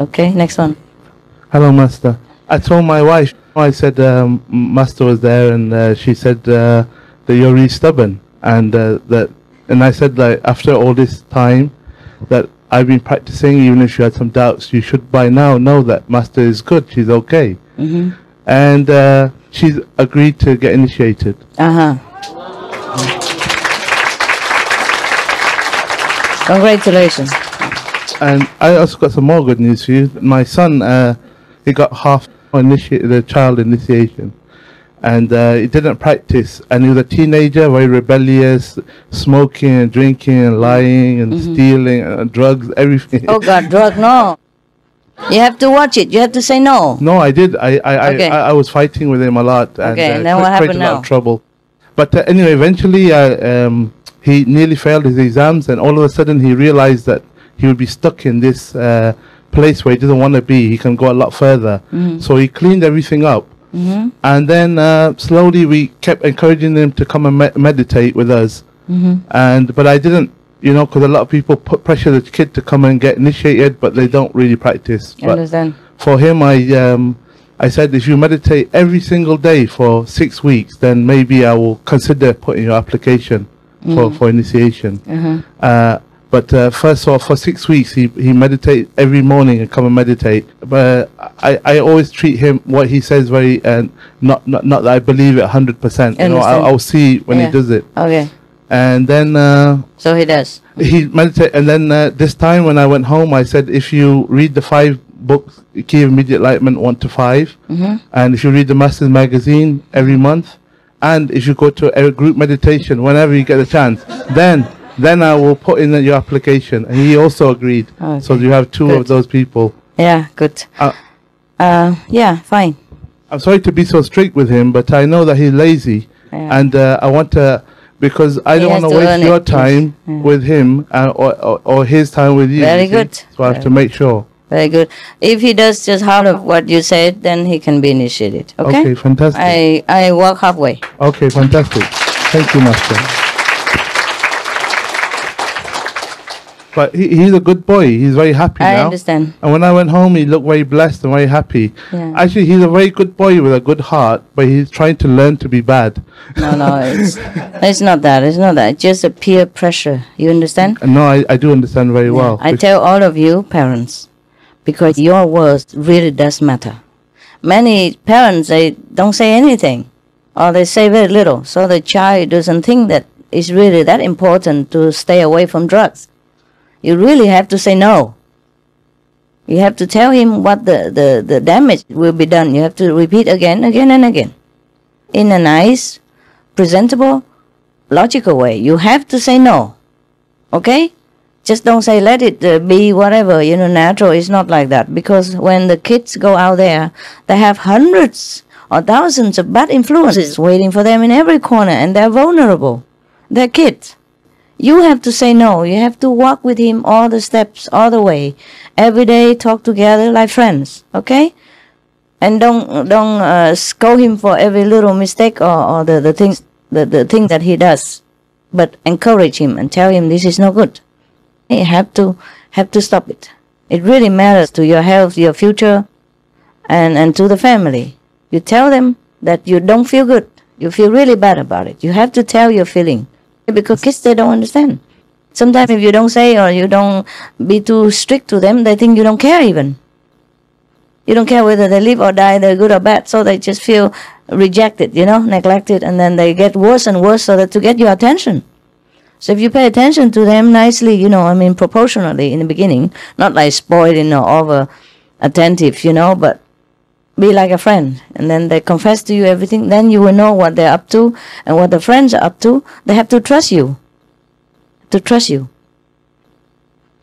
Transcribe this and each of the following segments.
Okay, next one. Hello, Master. I told my wife, I said Master was there, and she said that you're really stubborn, and and I said, like, after all this time that I've been practicing, even if you had some doubts, you should by now know that Master is good. She's okay. Mm-hmm. And she's agreed to get initiated. Congratulations. And I also got some more good news for you. My son, he got half the child initiation, and he didn't practice, and he was a teenager, very rebellious, smoking and drinking and lying and stealing and drugs, everything. Oh God, drug, no. You have to watch it. You have to say no. No, I did. I was fighting with him a lot, and and then what happened created a lot now? of trouble. But anyway, eventually he nearly failed his exams, and all of a sudden he realized that he would be stuck in this place where he doesn't want to be. He can go a lot further. So he cleaned everything up. And then slowly we kept encouraging him to come and meditate with us. But I didn't, you know, because a lot of people pressure the kid to come and get initiated, but they don't really practice. I understand. For him, I said, if you meditate every single day for 6 weeks, then maybe I will consider putting your application for initiation. But first of all, for 6 weeks, he meditate every morning and come and meditate. But I always treat him, what he says, very, not that I believe it 100%. You know, I'll see when he does it. Okay. And then... so he does. He meditate, and then this time when I went home, I said, if you read the 5 books, Key of Immediate Enlightenment 1 to 5, and if you read the Masters Magazine every month, and if you go to a group meditation whenever you get the chance, then I will put in your application. And he also agreed. Okay. So you have 2 of those people. Yeah, good. Yeah, fine. I'm sorry to be so strict with him, but I know that he's lazy. Yeah. And I want to, because I don't want to waste your time with him or his time with you. Very good. So I have to make sure. Very good. If he does just half of what you said, then he can be initiated. Okay? Okay, fantastic. I walk halfway. Okay, fantastic. Thank you, Master. But he's a good boy. He's very happy now. I understand. And when I went home, he looked very blessed and very happy. Yeah. Actually, he's a very good boy with a good heart, but he's trying to learn to be bad. No, it's not that. It's not that. It's just a peer pressure. You understand? No, I do understand very well. I tell all of you parents, because your words really does matter. Many parents, they don't say anything, or they say very little, so the child doesn't think that it's really that important to stay away from drugs. You really have to say no. You have to tell him what the damage will be done. You have to repeat again and again. In a nice, presentable, logical way. You have to say no. Okay? Just don't say let it be whatever, you know, natural. It's not like that. Because when the kids go out there, they have hundreds or thousands of bad influences waiting for them in every corner, and they're vulnerable. They're kids. You have to say no. You have to walk with him all the steps, all the way. Every day, talk together like friends, okay? And don't scold him for every little mistake or the things that he does, but encourage him and tell him this is no good. You have to stop it. It really matters to your health, your future, and to the family. You tell them that you don't feel good. You feel really bad about it. You have to tell your feeling. Because kids, they don't understand. Sometimes if you don't say or you don't be too strict to them, they think you don't care even. You don't care whether they live or die, they're good or bad, so they just feel rejected, you know, neglected, and then they get worse and worse so that to get your attention. So if you pay attention to them nicely, you know, I mean proportionally in the beginning, not like spoiled, you know, over attentive, you know, but be like a friend, and then they confess to you everything, then you will know what they're up to and what the friends are up to. They have to trust you.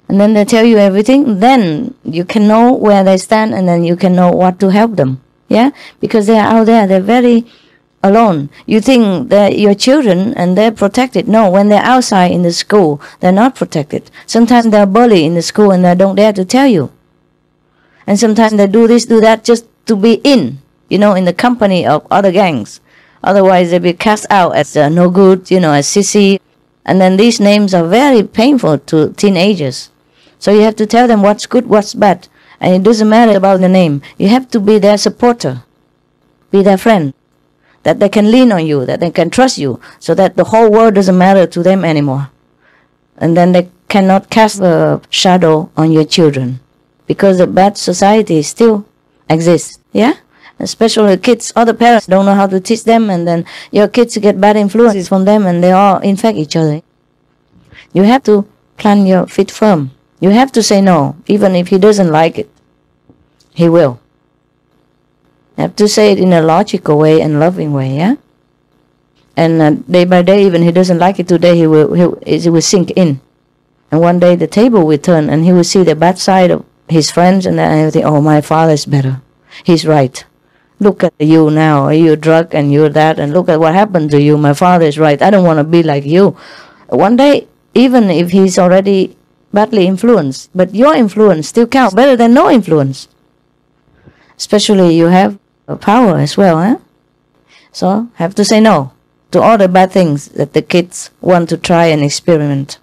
And then they tell you everything, then you can know where they stand, and then you can know what to help them. Yeah? Because they're out there, they're very alone. You think they're your children and they're protected. No, when they're outside in the school, they're not protected. Sometimes they're bullied in the school and they don't dare to tell you. And sometimes they do this, do that, just to be in, you know, in the company of other gangs. Otherwise, they'll be cast out as no good, you know, as sissy. And then these names are very painful to teenagers. So you have to tell them what's good, what's bad. And it doesn't matter about the name. You have to be their supporter, be their friend, that they can lean on you, that they can trust you, so that the whole world doesn't matter to them anymore. And then they cannot cast a shadow on your children, because the bad society still exists, yeah? Especially kids, other parents don't know how to teach them, and then your kids get bad influences from them, and they all infect each other. You have to plant your feet firm. You have to say no, even if he doesn't like it. He will. You have to say it in a logical way and loving way, yeah? And day by day, even he doesn't like it today, it will sink in. And one day the table will turn, and he will see the bad side of his friends, and then he'll think, oh, my father is better. He's right. Look at you now. You're drunk and you're that, and look at what happened to you. My father is right. I don't want to be like you. One day, even if he's already badly influenced, but your influence still counts better than no influence. Especially you have power as well, huh? So have to say no to all the bad things that the kids want to try and experiment.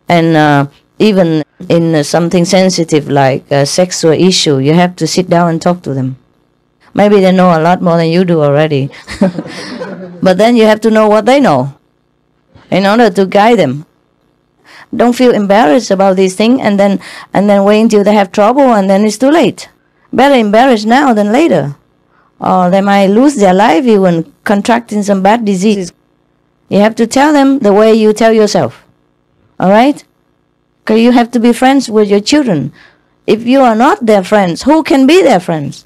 And even in something sensitive like a sexual issue, you have to sit down and talk to them. Maybe they know a lot more than you do already. But then you have to know what they know in order to guide them. Don't feel embarrassed about these things and then wait until they have trouble and then it's too late. Better embarrassed now than later. Or they might lose their life even contracting some bad disease. You have to tell them the way you tell yourself. Alright? Because you have to be friends with your children. If you are not their friends, who can be their friends?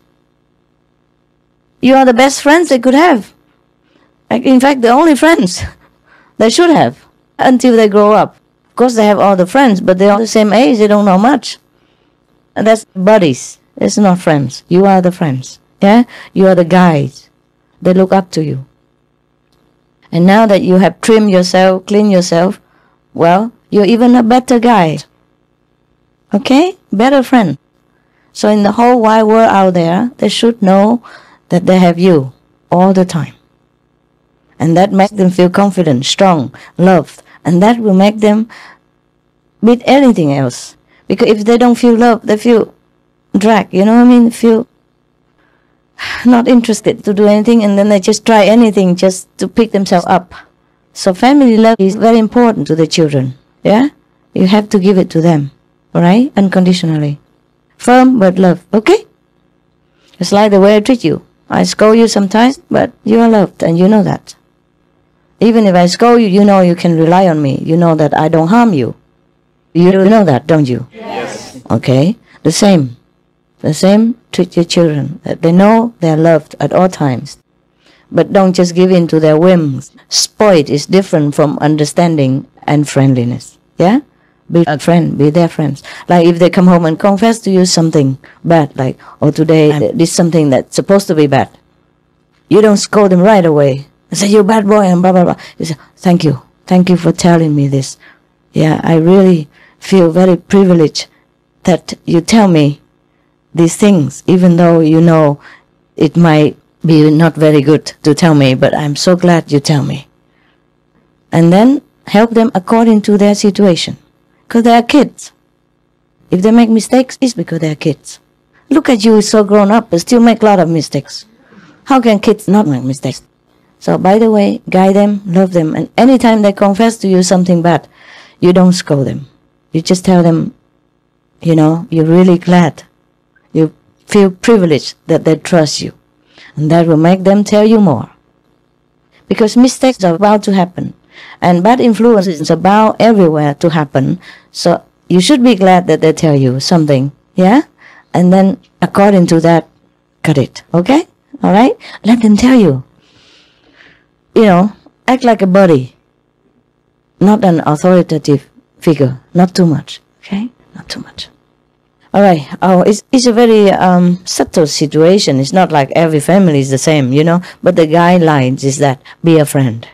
You are the best friends they could have. In fact, the only friends they should have until they grow up. Of course, they have all the friends, but they're all the same age, they don't know much. And that's buddies. It's not friends. You are the friends. Yeah? You are the guides. They look up to you. And now that you have trimmed yourself, cleaned yourself, well, you're even a better guide. Okay? Better friend. So in the whole wide world out there, they should know that they have you all the time. And that makes them feel confident, strong, loved. And that will make them beat anything else. Because if they don't feel loved, they feel dragged, you know what I mean? Feel not interested to do anything, and then they just try anything just to pick themselves up. So family love is very important to the children. Yeah? You have to give it to them. Alright? Unconditionally. Firm but love. Okay? It's like the way I treat you. I scold you sometimes, but you are loved and you know that. Even if I scold you, you know you can rely on me. You know that I don't harm you. You know that, don't you? Yes. Okay? The same. The same, treat your children. That they know they are loved at all times. But don't just give in to their whims. Spoiled is different from understanding and friendliness. Yeah? Be a friend, be their friends. Like if they come home and confess to you something bad, like, oh, today I did something that's supposed to be bad. You don't scold them right away. And say, you're a bad boy and blah, blah, blah. You say, thank you. Thank you for telling me this. Yeah, I really feel very privileged that you tell me these things, even though you know it might be not very good to tell me, but I'm so glad you tell me. And then help them according to their situation. Because they are kids. If they make mistakes, it's because they are kids. Look at you, so grown up, but still make a lot of mistakes. How can kids not make mistakes? So by the way, guide them, love them, and anytime they confess to you something bad, you don't scold them. You just tell them, you know, you're really glad. You feel privileged that they trust you. And that will make them tell you more. Because mistakes are about to happen. And bad influences are about everywhere to happen. So you should be glad that they tell you something. Yeah? And then according to that, cut it. Okay? Alright? Let them tell you. You know, act like a buddy. Not an authoritative figure. Not too much. Okay? Not too much. Alright, it's a very subtle situation. It's not like every family is the same, you know. But the guidelines is that be a friend.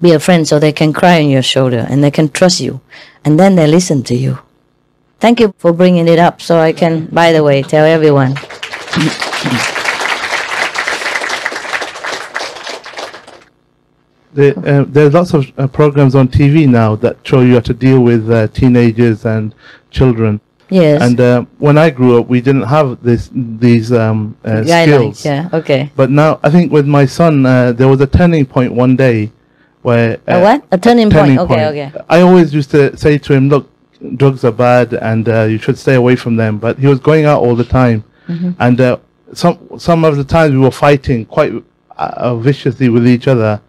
Be a friend so they can cry on your shoulder and they can trust you. And then they listen to you. Thank you for bringing it up so I can, by the way, tell everyone. There are lots of programs on TV now that show you how to deal with teenagers and children. Yes. And when I grew up, we didn't have these Guidelines. skills. Yeah. Okay. But now, I think with my son, there was a turning point one day where... a what? A turning point. Okay, okay. I always used to say to him, look, drugs are bad and you should stay away from them. But he was going out all the time. And some of the times we were fighting quite viciously with each other.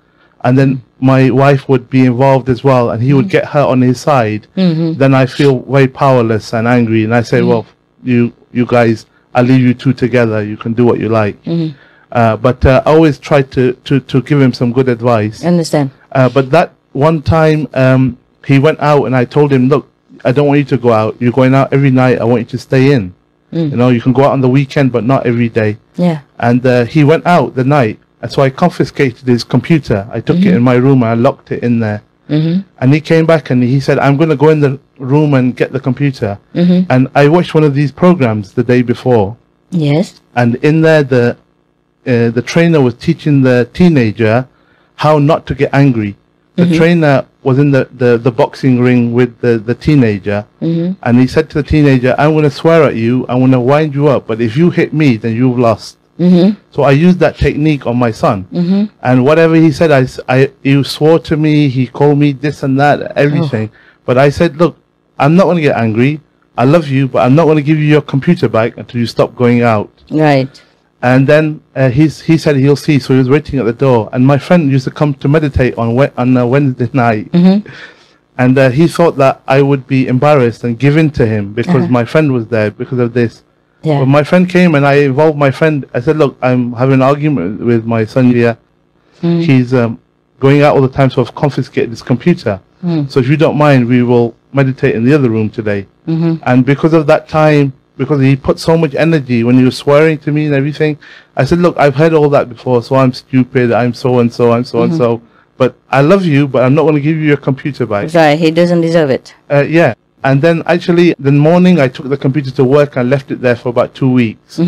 And then my wife would be involved as well, and he would get her on his side. Then I feel very powerless and angry, and I say, well, you guys, I'll leave you two together. You can do what you like. But I always try to give him some good advice. Understand. But that one time he went out, and I told him, look, I don't want you to go out. You're going out every night. I want you to stay in. You know, you can go out on the weekend, but not every day. Yeah. And he went out the night. And so I confiscated his computer. I took it in my room and I locked it in there. And he came back and he said, I'm going to go in the room and get the computer. And I watched one of these programs the day before. Yes. And in there, the trainer was teaching the teenager how not to get angry. The trainer was in the boxing ring with the teenager. And he said to the teenager, I'm going to swear at you. I'm going to wind you up. But if you hit me, then you've lost. So I used that technique on my son. And whatever he said, he swore to me, he called me this and that, everything. But I said, look, I'm not going to get angry. I love you, but I'm not going to give you your computer back until you stop going out. Right. And then he said he'll see, so he was waiting at the door. And my friend used to come to meditate on a Wednesday night. And he thought that I would be embarrassed and give in to him because my friend was there because of this. Yeah. When my friend came and I involved my friend, I said, look, I'm having an argument with my son here. He's going out all the time, so I've confiscated his computer. So if you don't mind, we will meditate in the other room today. And because of that time, because he put so much energy when he was swearing to me and everything, I said, look, I've heard all that before, so I'm stupid, I'm so-and-so, I'm so-and-so. But I love you, but I'm not going to give you your computer back. Right, he doesn't deserve it. Yeah. And then actually the morning I took the computer to work and left it there for about 2 weeks.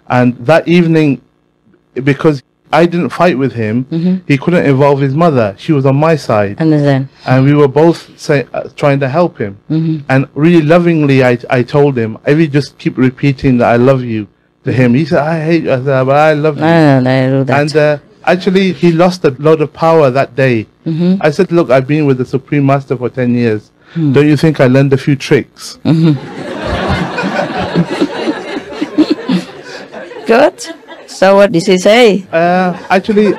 And that evening, because I didn't fight with him, he couldn't involve his mother. She was on my side. And we were both trying to help him. And really lovingly I told him, I will just keep repeating that I love you to him. He said, I hate you. I said, but I love you. I know that. And actually he lost a lot of power that day. I said, look, I've been with the Supreme Master for 10 years. Don't you think I learned a few tricks? Good. So what did he say? Actually,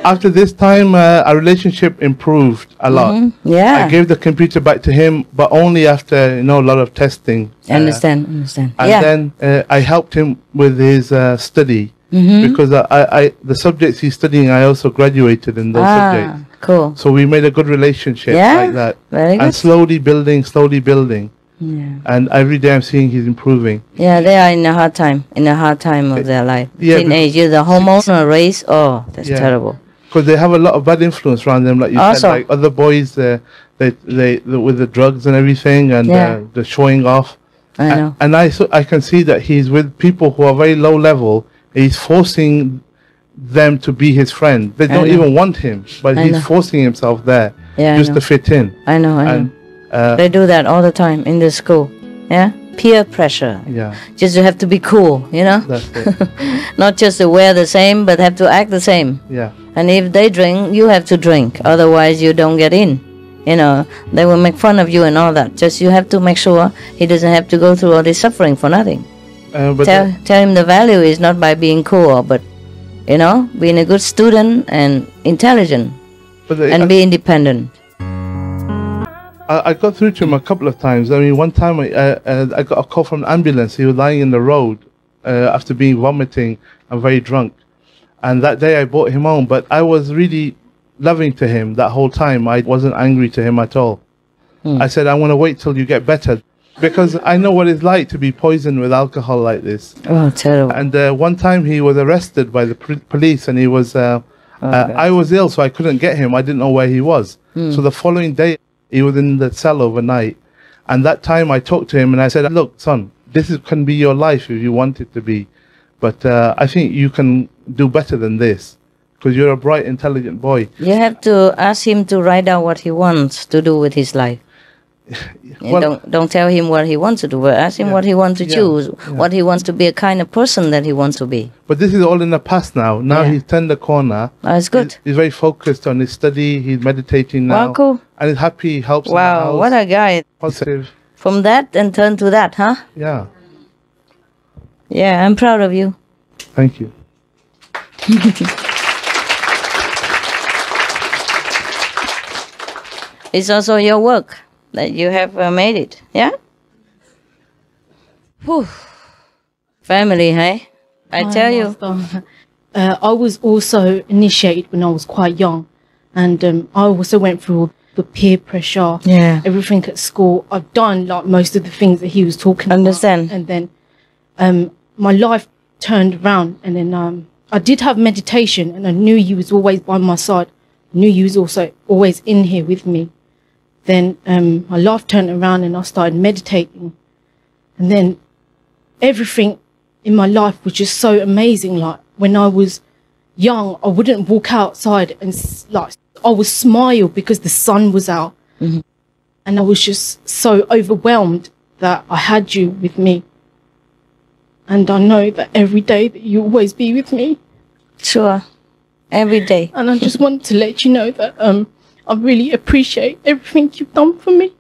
after this time, our relationship improved a lot. Yeah. I gave the computer back to him, but only after, a lot of testing. Understand. And then I helped him with his study. Because the subjects he's studying, I also graduated in those subjects. Cool. So we made a good relationship like that. Very good. And slowly building. Yeah. And every day I'm seeing he's improving. Yeah, they are in a hard time of their life. Yeah, teenage, the hormonal race, that's terrible. Because they have a lot of bad influence around them, like you said, like other boys, they with the drugs and everything, and the showing off. I know. And I can see that he's with people who are very low level. He's forcing them to be his friend. They don't even want him, but he's forcing himself there just to fit in. I know. They do that all the time in the school. Yeah, peer pressure. Yeah, just you have to be cool. That's it. Not just to wear the same, but have to act the same. Yeah. And if they drink, you have to drink. Otherwise, you don't get in. They will make fun of you and all that. Just you have to make sure he doesn't have to go through all this suffering for nothing. But tell him the value is not by being cool, but being a good student and intelligent, and be independent. I got through to him a couple of times. I mean, one time I got a call from an ambulance. He was lying in the road after being vomiting and very drunk. And that day I brought him home, but I was really loving to him that whole time. I wasn't angry to him at all. I said, I want to wait till you get better. Because I know what it's like to be poisoned with alcohol like this. Oh, terrible. And one time he was arrested by the police, and he was, I was ill, so I couldn't get him. I didn't know where he was. So the following day, he was in the cell overnight. And that time I talked to him and I said, look, son, can be your life if you want it to be. But I think you can do better than this. Because you're a bright, intelligent boy. You have to ask him to write down what he wants to do with his life. Well, don't tell him what he wants to do, but ask him what he wants to choose, what he wants to be, a kind of person that he wants to be. But this is all in the past now. Now he's turned the corner. That's good. He's very focused on his study. He's meditating now. Wow, cool. And he's happy. He helps in the Wow, house. what a guy. Positive. From that and turn to that, huh? Yeah. Yeah, I'm proud of you. Thank you. It's also your work that you have made it, yeah? Whew. Family, hey? I tell you. I was also initiated when I was quite young. And I also went through the peer pressure, everything at school. I've done like most of the things that he was talking about. And then my life turned around. And then I did have meditation, and I knew he was always by my side. I knew he was also always in here with me. Then my life turned around and I started meditating. And then everything in my life was just so amazing. Like when I was young, I wouldn't walk outside and like I would smile because the sun was out. Mm-hmm. And I was just so overwhelmed that I had you with me. And I know that every day that you'll always be with me. Sure. Every day. And I just wanted to let you know that I really appreciate everything you've done for me.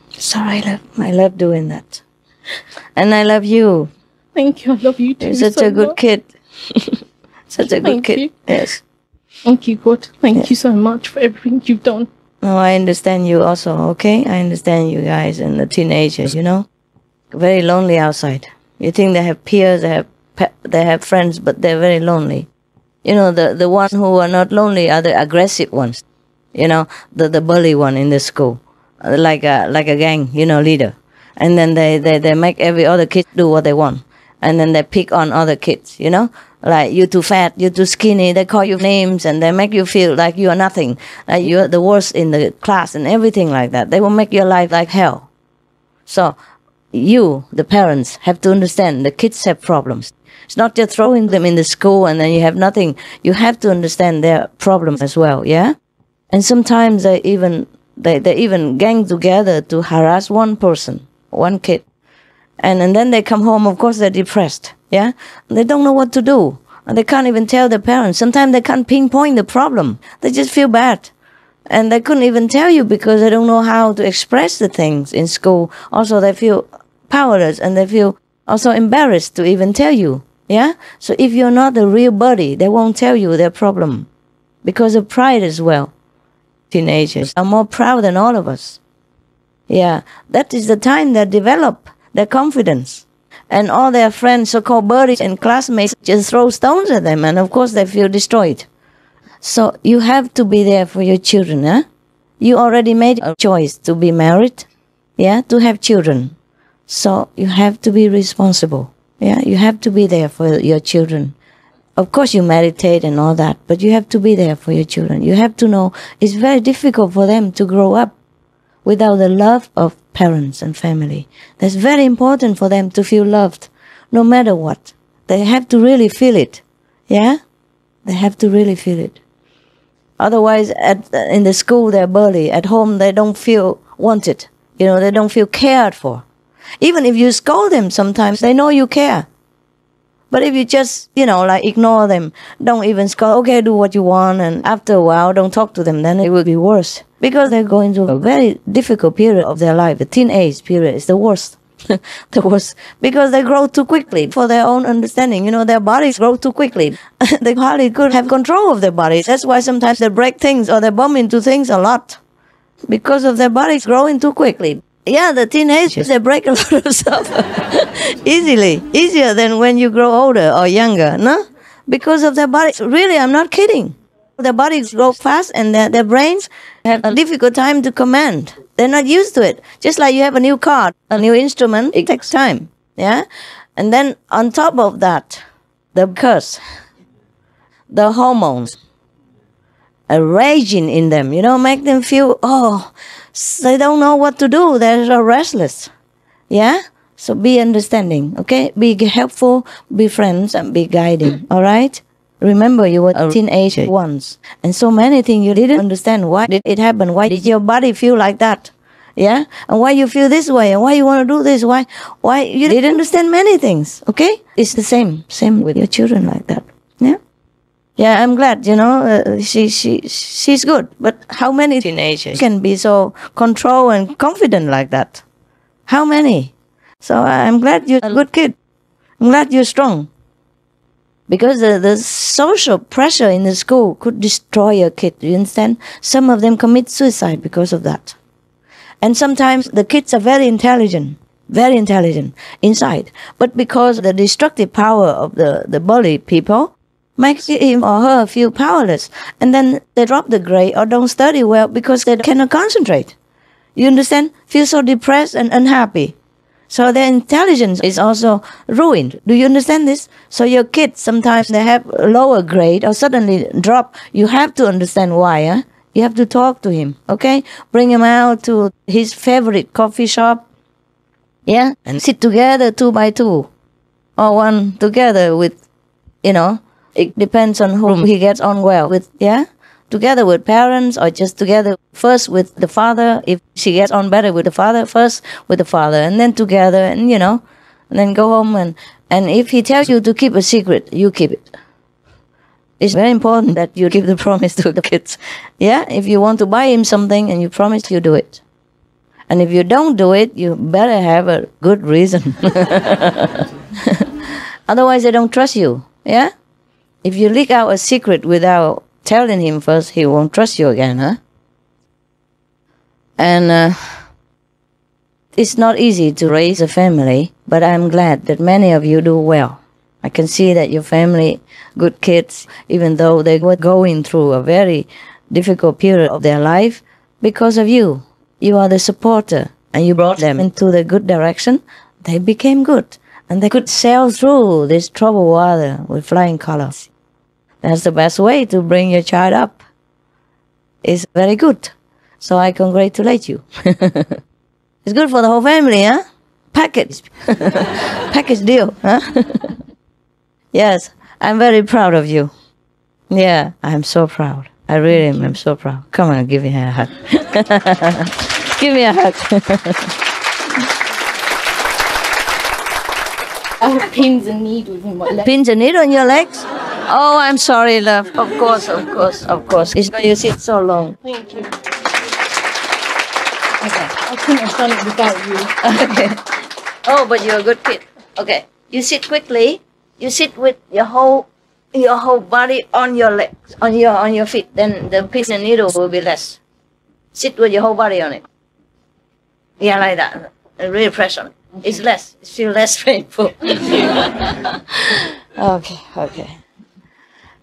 Sorry, I love doing that. And I love you. Thank you. I love you too. You're such a good kid. Such a good kid. Yes. Thank you, God. Thank you so much for everything you've done. No, I understand you also, okay? I understand you guys and the teenagers, you know? Very lonely outside. You think they have peers, they have friends, but they're very lonely. You know, the ones who are not lonely are the aggressive ones. You know, the bully one in the school. Like a gang, you know, leader. And then they make every other kid do what they want. And then they pick on other kids, you know? Like, you're too fat, you're too skinny, they call you names, and they make you feel like you are nothing, like you're the worst in the class and everything like that. They will make your life like hell. So, you, the parents, have to understand the kids have problems. It's not just throwing them in the school and then you have nothing. You have to understand their problems as well, yeah? And sometimes they even gang together to harass one person, one kid. And then they come home, of course, they're depressed, yeah? They don't know what to do. And they can't even tell their parents. Sometimes they can't pinpoint the problem. They just feel bad. And they couldn't even tell you because they don't know how to express the things in school. Also, they feel powerless and they feel also embarrassed to even tell you, yeah? So if you're not the real buddy, they won't tell you their problem because of pride as well. Teenagers are more proud than all of us. Yeah, that is the time they develop their confidence. And all their friends, so-called buddies and classmates, just throw stones at them, and of course they feel destroyed. So you have to be there for your children, huh? You already made a choice to be married, yeah, to have children. So you have to be responsible, yeah? You have to be there for your children. Of course you meditate and all that, but you have to be there for your children. You have to know it's very difficult for them to grow up without the love of parents and family. That's very important for them to feel loved, no matter what. They have to really feel it, yeah? They have to really feel it. Otherwise, in the school they're bullied. At home they don't feel wanted. You know, they don't feel cared for. Even if you scold them sometimes, they know you care. But if you just, you know, like ignore them, don't even scold, okay, do what you want, and after a while, don't talk to them, then it will be worse. Because they're going through a very difficult period of their life. The teenage period is the worst. The worst. Because they grow too quickly for their own understanding. You know, their bodies grow too quickly. They hardly could have control of their bodies. That's why sometimes they break things or they bump into things a lot. Because of their bodies growing too quickly. Yeah, the teenagers, they break a lot of stuff easily. Easier than when you grow older or younger, no? Because of their bodies. Really, I'm not kidding. Their bodies grow fast and their brains have a difficult time to command. They're not used to it. Just like you have a new car, a new instrument, it takes time, yeah? And then on top of that, the curse, the hormones are raging in them, you know, make them feel, they don't know what to do. They're so restless. Yeah? So be understanding, okay? Be helpful, be friends, and be guiding, all right? Remember, you were a teenager once. And so many things you didn't understand. Why did it happen? Why did your body feel like that? Yeah? And why you feel this way, and why you want to do this, why you didn't understand many things, okay? It's the same with your children like that. Yeah? Yeah, I'm glad, she's good. But how many teenagers can be so controlled and confident like that? How many? So I'm glad you're a good kid. I'm glad you're strong. Because the social pressure in the school could destroy your kid, you understand? Some of them commit suicide because of that. And sometimes the kids are very intelligent inside. But because the destructive power of the bully people makes him or her feel powerless. And then they drop the grade or don't study well because they cannot concentrate. You understand? Feel so depressed and unhappy. So their intelligence is also ruined. Do you understand this? So your kids, sometimes they have a lower grade or suddenly drop. You have to understand why. Huh? You have to talk to him, okay? Bring him out to his favorite coffee shop. Yeah? And sit together 2 by 2. Or one together with, it depends on whom he gets on well with, yeah? Together with parents or just together first with the father. If she gets on better with the father, first with the father and then together and, and then go home. And if he tells you to keep a secret, you keep it. It's very important that you give the promise to the kids. Yeah? If you want to buy him something and you promise, you do it. And if you don't do it, you better have a good reason. Otherwise, they don't trust you. Yeah? If you leak out a secret without telling him first, he won't trust you again, huh? And it's not easy to raise a family, but I'm glad that many of you do well. I can see that your family, good kids, even though they were going through a very difficult period of their life, because of you. You are the supporter, and you brought them into the good direction. They became good, and they could sail through this troubled water with flying colors. That's the best way to bring your child up. It's very good. So I congratulate you. It's good for the whole family, huh? Package. Package deal, huh? Yes, I'm very proud of you. Yeah, I'm so proud. I really am. I'm so proud. Come on, give me a hug. Give me a hug. I have pins and needles in my legs. Pins and needles in your legs? Oh, I'm sorry, love. Of course. It's why you sit so long. Thank you. Okay. I couldn't have done it without you. Okay. Oh, but you're a good kid. Okay. You sit quickly. You sit with your whole body on your legs, on your feet. Then the pin and needle will be less. Sit with your whole body on it. Yeah, like that. Really press on it. It's less. It feels less painful. Okay.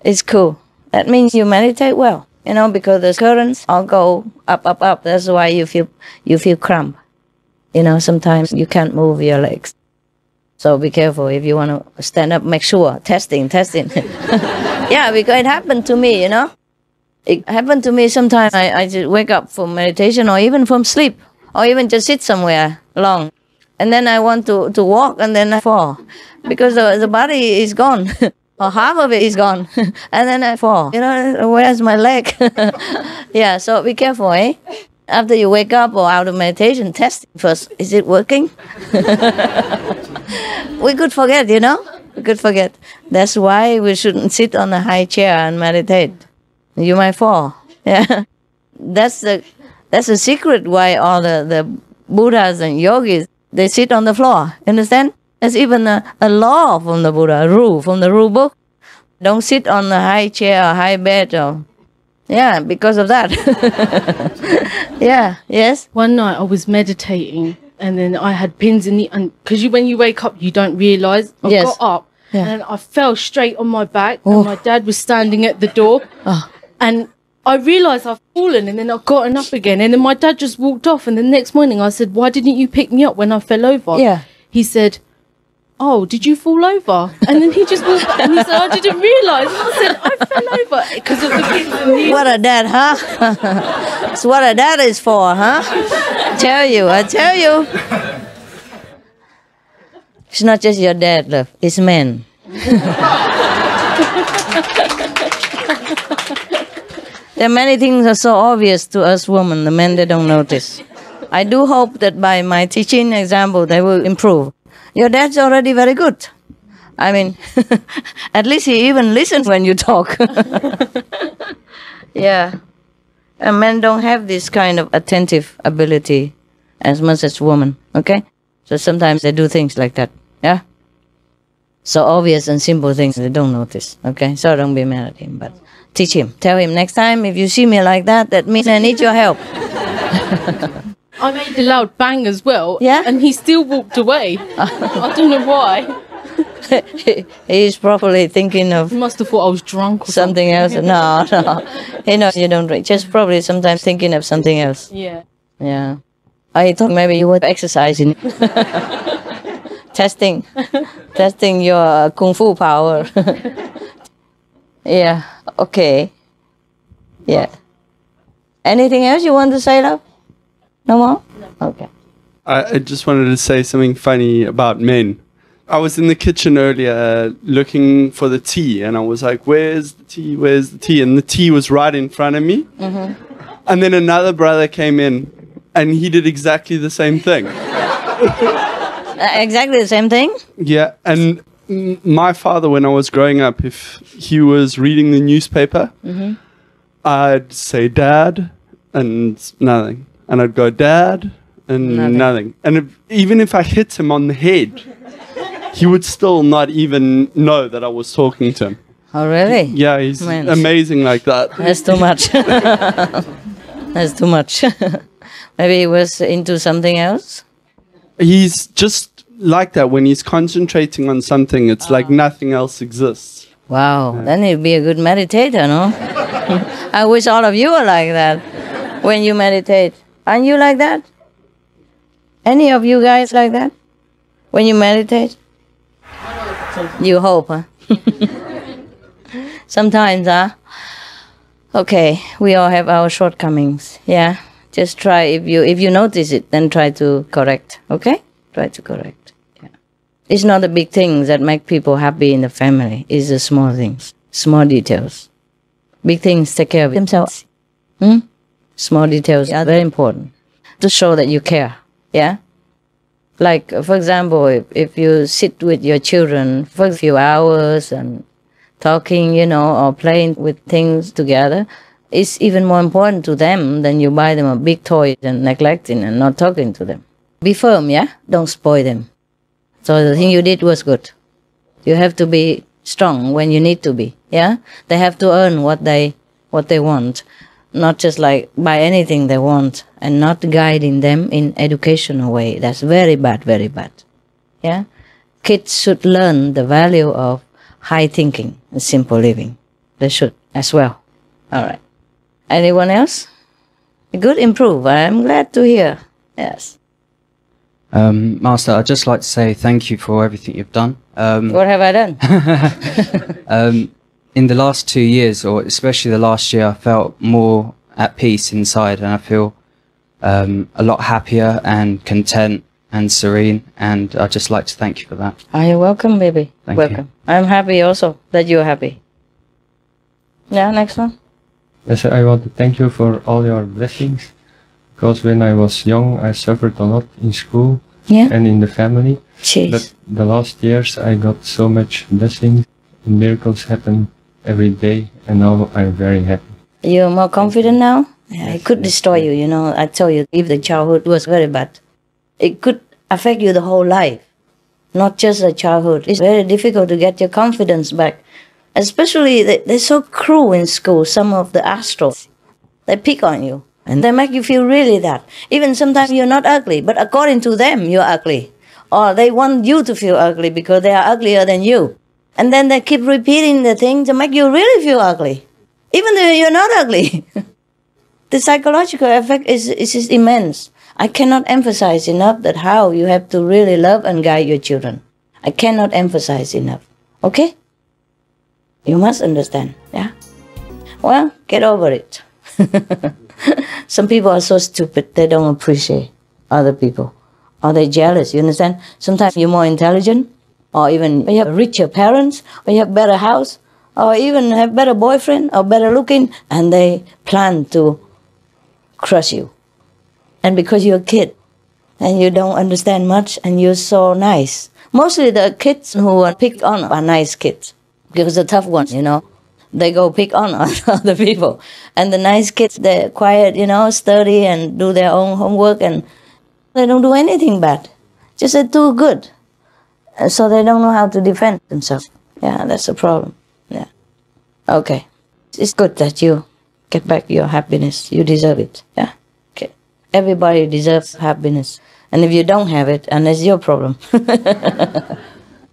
It's cool. That means you meditate well, because the currents all go up. That's why you feel cramp. Sometimes you can't move your legs. So be careful if you want to stand up. Make sure. Testing. Yeah, because it happened to me. It happened to me sometimes. I just wake up from meditation or even from sleep or even just sit somewhere long, and then I want to walk and then I fall because the body is gone. Or half of it is gone. And then I fall. Where's my leg? Yeah, so be careful, eh? After you wake up or out of meditation, test first. Is it working? We could forget, We could forget. That's why we shouldn't sit on a high chair and meditate. You might fall. Yeah. That's the secret why all the Buddhas and yogis, they sit on the floor. Understand? There's even a law from the Buddha, a rule from the rule book. Don't sit on a high chair or high bed. Yeah, because of that. Yeah, yes. One night I was meditating and then I had pins in the... Because when you wake up, you don't realise. I got up and I fell straight on my back and my dad was standing at the door. And I realised I've fallen and then I've gotten up again. And then my dad just walked off. And the next morning I said, why didn't you pick me up when I fell over? Yeah. He said, oh, did you fall over? And then he just walked back and he said, I didn't realise. And I said, I fell over because of the pins and needles. What a dad, huh? That's what a dad is for, huh? I tell you. It's not just your dad, love. It's men. There are many things that are so obvious to us women. The men, they don't notice. I do hope that by my teaching example, they will improve. Your dad's already very good. I mean, at least he even listens when you talk. Yeah. And men don't have this kind of attentive ability as much as women, okay? So sometimes they do things like that, yeah? So obvious and simple things they don't notice, okay? So don't be mad at him, but teach him. Tell him, next time if you see me like that, that means I need your help. I made a loud bang as well, yeah? And he still walked away. I don't know why. He's probably thinking of... He must have thought I was drunk or something else. No. He knows you don't drink. Just probably sometimes thinking of something else. Yeah. Yeah. I thought maybe you were exercising. Testing your kung fu power. Yeah. Okay. Yeah. Anything else you want to say, love? No more? No. Okay. I just wanted to say something funny about men. I was in the kitchen earlier looking for the tea, and I was like, where's the tea? Where's the tea? And the tea was right in front of me. Mm-hmm. And then another brother came in, and he did exactly the same thing. Exactly the same thing? Yeah, and my father, when I was growing up, if he was reading the newspaper, mm-hmm. I'd say, Dad, and nothing. And I'd go, Dad, and nothing. And even if I hit him on the head, he would still not even know that I was talking to him. Oh, really? Yeah, he's amazing like that. That's too much. That's too much. Maybe he was into something else? He's just like that. When he's concentrating on something, it's like nothing else exists. Wow, then he'd be a good meditator, no? I wish all of you were like that when you meditate. Aren't you like that? Any of you guys like that? When you meditate? You hope, huh? Sometimes, huh? Okay, we all have our shortcomings, yeah? Just try, if you notice it, then try to correct, okay? Try to correct, yeah. It's not the big things that make people happy in the family. It's the small things, small details. Big things take care of themselves. Small details are very important to show that you care, yeah? Like, for example, if you sit with your children for a few hours and talking, or playing with things together, it's even more important to them than you buy them a big toy and neglecting and not talking to them. Be firm, yeah? Don't spoil them. So the thing you did was good. You have to be strong when you need to be, yeah? They have to earn what they want. Not just like buy anything they want and not guiding them in educational way. That's very bad, very bad. Yeah? Kids should learn the value of high thinking and simple living. They should as well. All right. Anyone else? Good, improve. I'm glad to hear. Yes. Master, I'd just like to say thank you for everything you've done. What have I done? In the last 2 years, or especially the last year, I felt more at peace inside, and I feel a lot happier and content and serene, and I'd just like to thank you for that. You're welcome, baby. Thank you. I'm happy also that you're happy. Yeah, next one. Yes, I want to thank you for all your blessings, because when I was young, I suffered a lot in school and in the family. Jeez. But the last years, I got so much blessings, and miracles happen every day, and now I'm very happy. You're more confident now? Yeah, it could destroy you, I tell you, if the childhood was very bad, it could affect you the whole life, not just the childhood. It's very difficult to get your confidence back. Especially, they're so cruel in school, some of the astros. They pick on you, and they make you feel really that. Even sometimes you're not ugly, but according to them, you're ugly. Or they want you to feel ugly because they are uglier than you. And then they keep repeating the thing to make you really feel ugly, even though you're not ugly. The psychological effect is immense. I cannot emphasize enough that how you have to really love and guide your children. I cannot emphasize enough. Okay? You must understand, yeah? Well, get over it. Some people are so stupid, they don't appreciate other people. Or they're jealous, you understand? Sometimes you're more intelligent, or even you have richer parents, or you have better house, or even have better boyfriend, or better looking, and they plan to crush you. And because you're a kid and you don't understand much and you're so nice. Mostly the kids who are picked on are nice kids. Because the tough ones, they go pick on other people. And the nice kids, they're quiet, study and do their own homework, and they don't do anything bad. Just they're too good. So they don't know how to defend themselves. Yeah, that's the problem. Yeah. Okay. It's good that you get back your happiness. You deserve it. Yeah. Okay. Everybody deserves happiness. And if you don't have it, and it's your problem.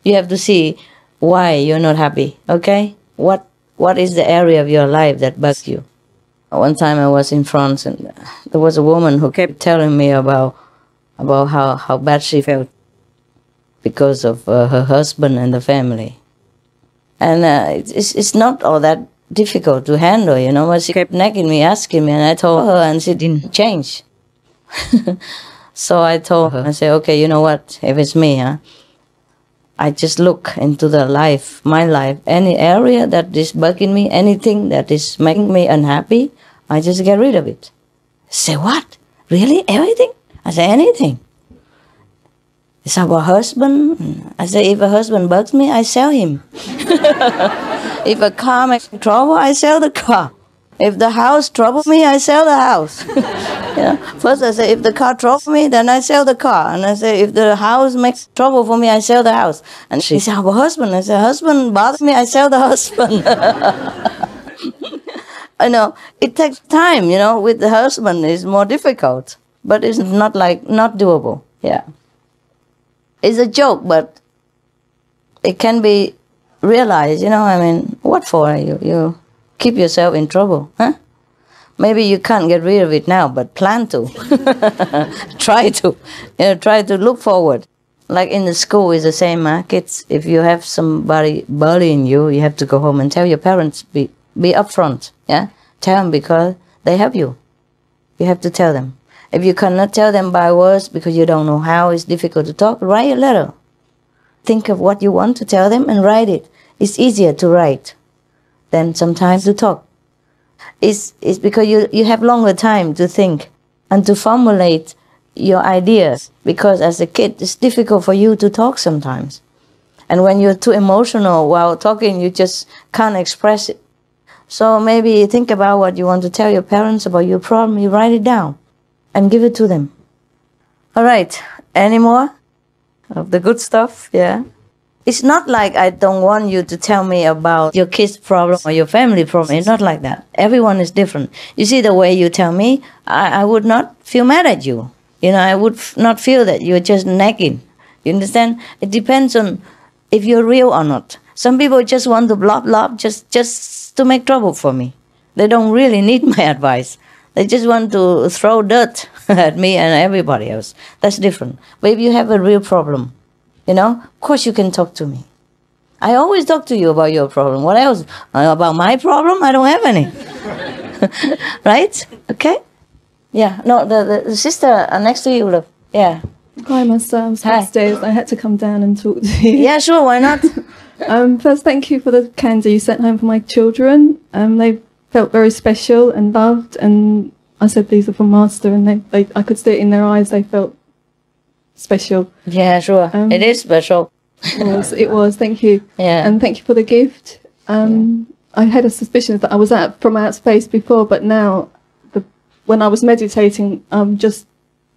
You have to see why you're not happy. Okay? What is the area of your life that bugs you? One time I was in France, and there was a woman who kept telling me about how bad she felt because of her husband and the family. And it's not all that difficult to handle, but she kept nagging me, asking me, and I told her, and she didn't change. So I told her, I said, okay, you know what, if it's me, I just look into my life, any area that is bugging me, anything that is making me unhappy, I just get rid of it. Say, what? Really? Everything? I say, anything. It's about husband. I say, if a husband bugs me, I sell him. If a car makes trouble, I sell the car. If the house troubles me, I sell the house. First I say, if the car troubles me, then I sell the car. And I say, if the house makes trouble for me, I sell the house. And she said, how about husband? I say, husband bothers me, I sell the husband. I know, it takes time, with the husband it's more difficult. But it's not doable, yeah. It's a joke, but it can be realized, what for? You keep yourself in trouble, huh? Maybe you can't get rid of it now, but plan to. Try to look forward. Like in the school, it's the same, kids. If you have somebody bullying you, you have to go home and tell your parents, be upfront, yeah? Tell them because they have you. You have to tell them. If you cannot tell them by words because you don't know how, it's difficult to talk, write a letter. Think of what you want to tell them and write it. It's easier to write than sometimes to talk. It's because you have longer time to think and to formulate your ideas, because as a kid it's difficult for you to talk sometimes. And when you're too emotional while talking, you just can't express it. So maybe think about what you want to tell your parents about your problem, you write it down and give it to them. All right, any more of the good stuff? Yeah. It's not like I don't want you to tell me about your kid's problem or your family problem. It's not like that. Everyone is different. You see, the way you tell me, I would not feel mad at you. I would not feel that you're just nagging. You understand? It depends on if you're real or not. Some people just want to blah, just to make trouble for me. They don't really need my advice. They just want to throw dirt at me and everybody else. That's different. But if you have a real problem, of course you can talk to me. I always talk to you about your problem. What else? About my problem? I don't have any. Right? Okay? Yeah. No, the sister next to you, look. Yeah. Hi, Master. I was upstairs. I had to come down and talk to you. Yeah, sure. Why not? First, thank you for the candy you sent home for my children. They felt very special and loved. And I said these are from Master, and I could see it in their eyes. They felt special. Yeah, sure. It is special. It was. Thank you. Yeah. And thank you for the gift. I had a suspicion that I was from outer space before, but now, when I was meditating, I'm just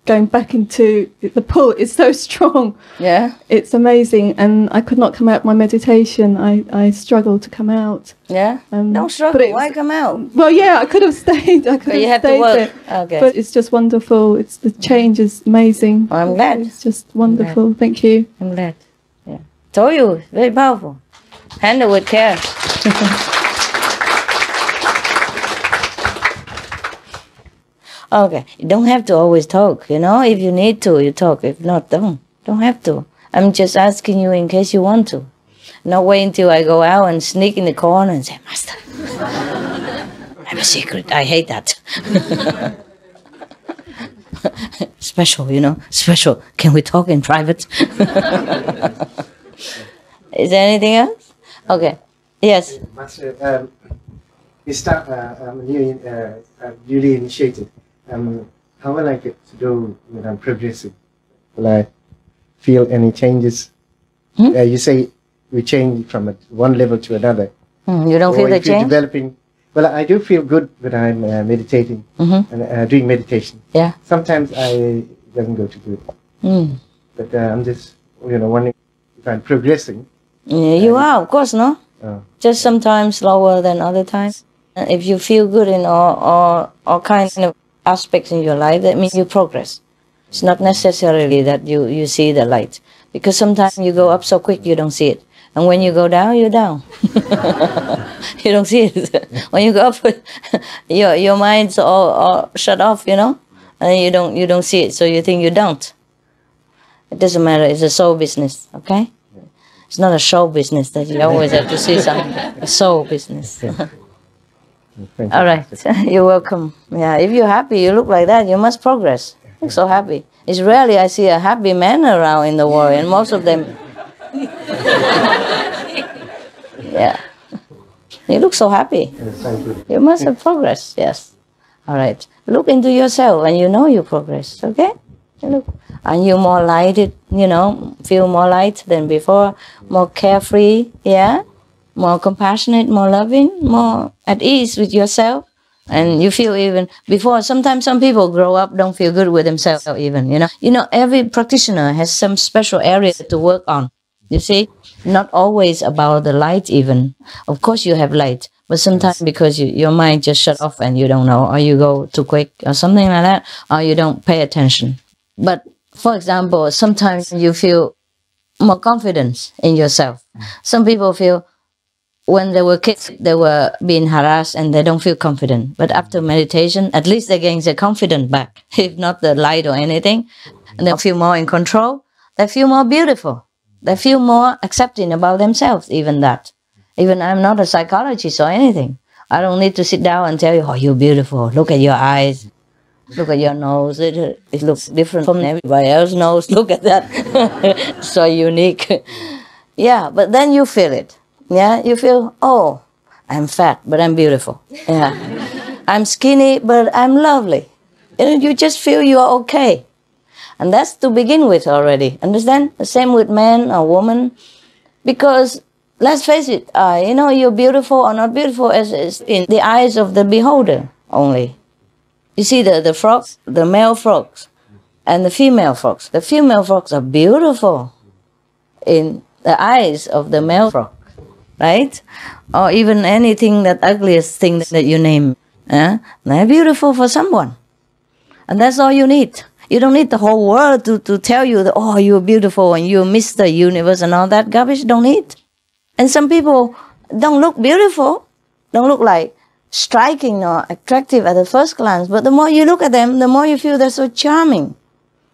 going back into the pull. It's so strong. Yeah. It's amazing, and I could not come out of my meditation. I struggled to come out. Yeah. Don't struggle. Why come out? Well, yeah, I could have stayed. But you have to work. Okay. But it's just wonderful. The change is amazing. Well, I'm glad. It's just wonderful. Thank you. I'm glad. Yeah. Told you, very powerful. Handle with care. Okay, you don't have to always talk, If you need to, you talk. If not, don't have to. I'm just asking you in case you want to. Not wait until I go out and sneak in the corner and say, Master, I have a secret. I hate that. Special, special. Can we talk in private? Is there anything else? Okay. Yes. Master, newly initiated. how will I get to do when I'm progressing? Will I feel any changes? You say we change from one level to another. You don't feel the change? Developing. Well, I do feel good when I'm meditating and doing meditation. Yeah. Sometimes I doesn't go too good. But I'm just, wondering if I'm progressing. Yeah, you are, of course, no? Just sometimes slower than other times. If you feel good in all kinds of aspects in your life, that means you progress. It's not necessarily that you see the light. Because sometimes you go up so quick, you don't see it. And when you go down, you're down. You don't see it. When you go up, your mind's all shut off, and you don't see it, so you think you don't. It doesn't matter. It's a soul business, okay? It's not a show business that you always have to see something. A soul business. All right. You're welcome. Yeah. If you're happy, you look like that, you must progress. You look so happy. It's rarely I see a happy man around in the world, and most of them. Yeah. You look so happy. You must have progressed. Yes. All right. Look into yourself, and you know you progress. Okay. Look. And you're more lighted, feel more light than before, more carefree, yeah, more compassionate, more loving, more at ease with yourself. And you feel even, before, sometimes some people grow up, don't feel good with themselves even, every practitioner has some special area to work on, you see, not always about the light even. Of course you have light, but sometimes because your mind just shut off and you don't know, or you go too quick or something like that, or you don't pay attention. But for example, sometimes you feel more confidence in yourself. Some people feel when they were kids, they were being harassed and they don't feel confident. But after meditation, at least they gain their confidence back, if not the light or anything. And they feel more in control. They feel more beautiful. They feel more accepting about themselves, even that. Even I'm not a psychologist or anything. I don't need to sit down and tell you, oh, you're beautiful. Look at your eyes. Look at your nose. It looks different from everybody else's nose. Look at that. So unique. Yeah, but then you feel it. Yeah, you feel, oh, I'm fat, but I'm beautiful. Yeah. I'm skinny, but I'm lovely. You just feel you're okay. And that's to begin with already. Understand? The same with man or woman. Because, let's face it, you're beautiful or not beautiful as in the eyes of the beholder only. You see the frogs, the male frogs, and the female frogs. The female frogs are beautiful in the eyes of the male frog, right? Or even anything, that ugliest thing that you name. They're beautiful for someone. And that's all you need. You don't need the whole world to tell you that, oh, you're beautiful and you're Mr. Universe and all that garbage. Don't need. And some people don't look beautiful, don't look like striking or attractive at the first glance, but the more you look at them, the more you feel they're so charming.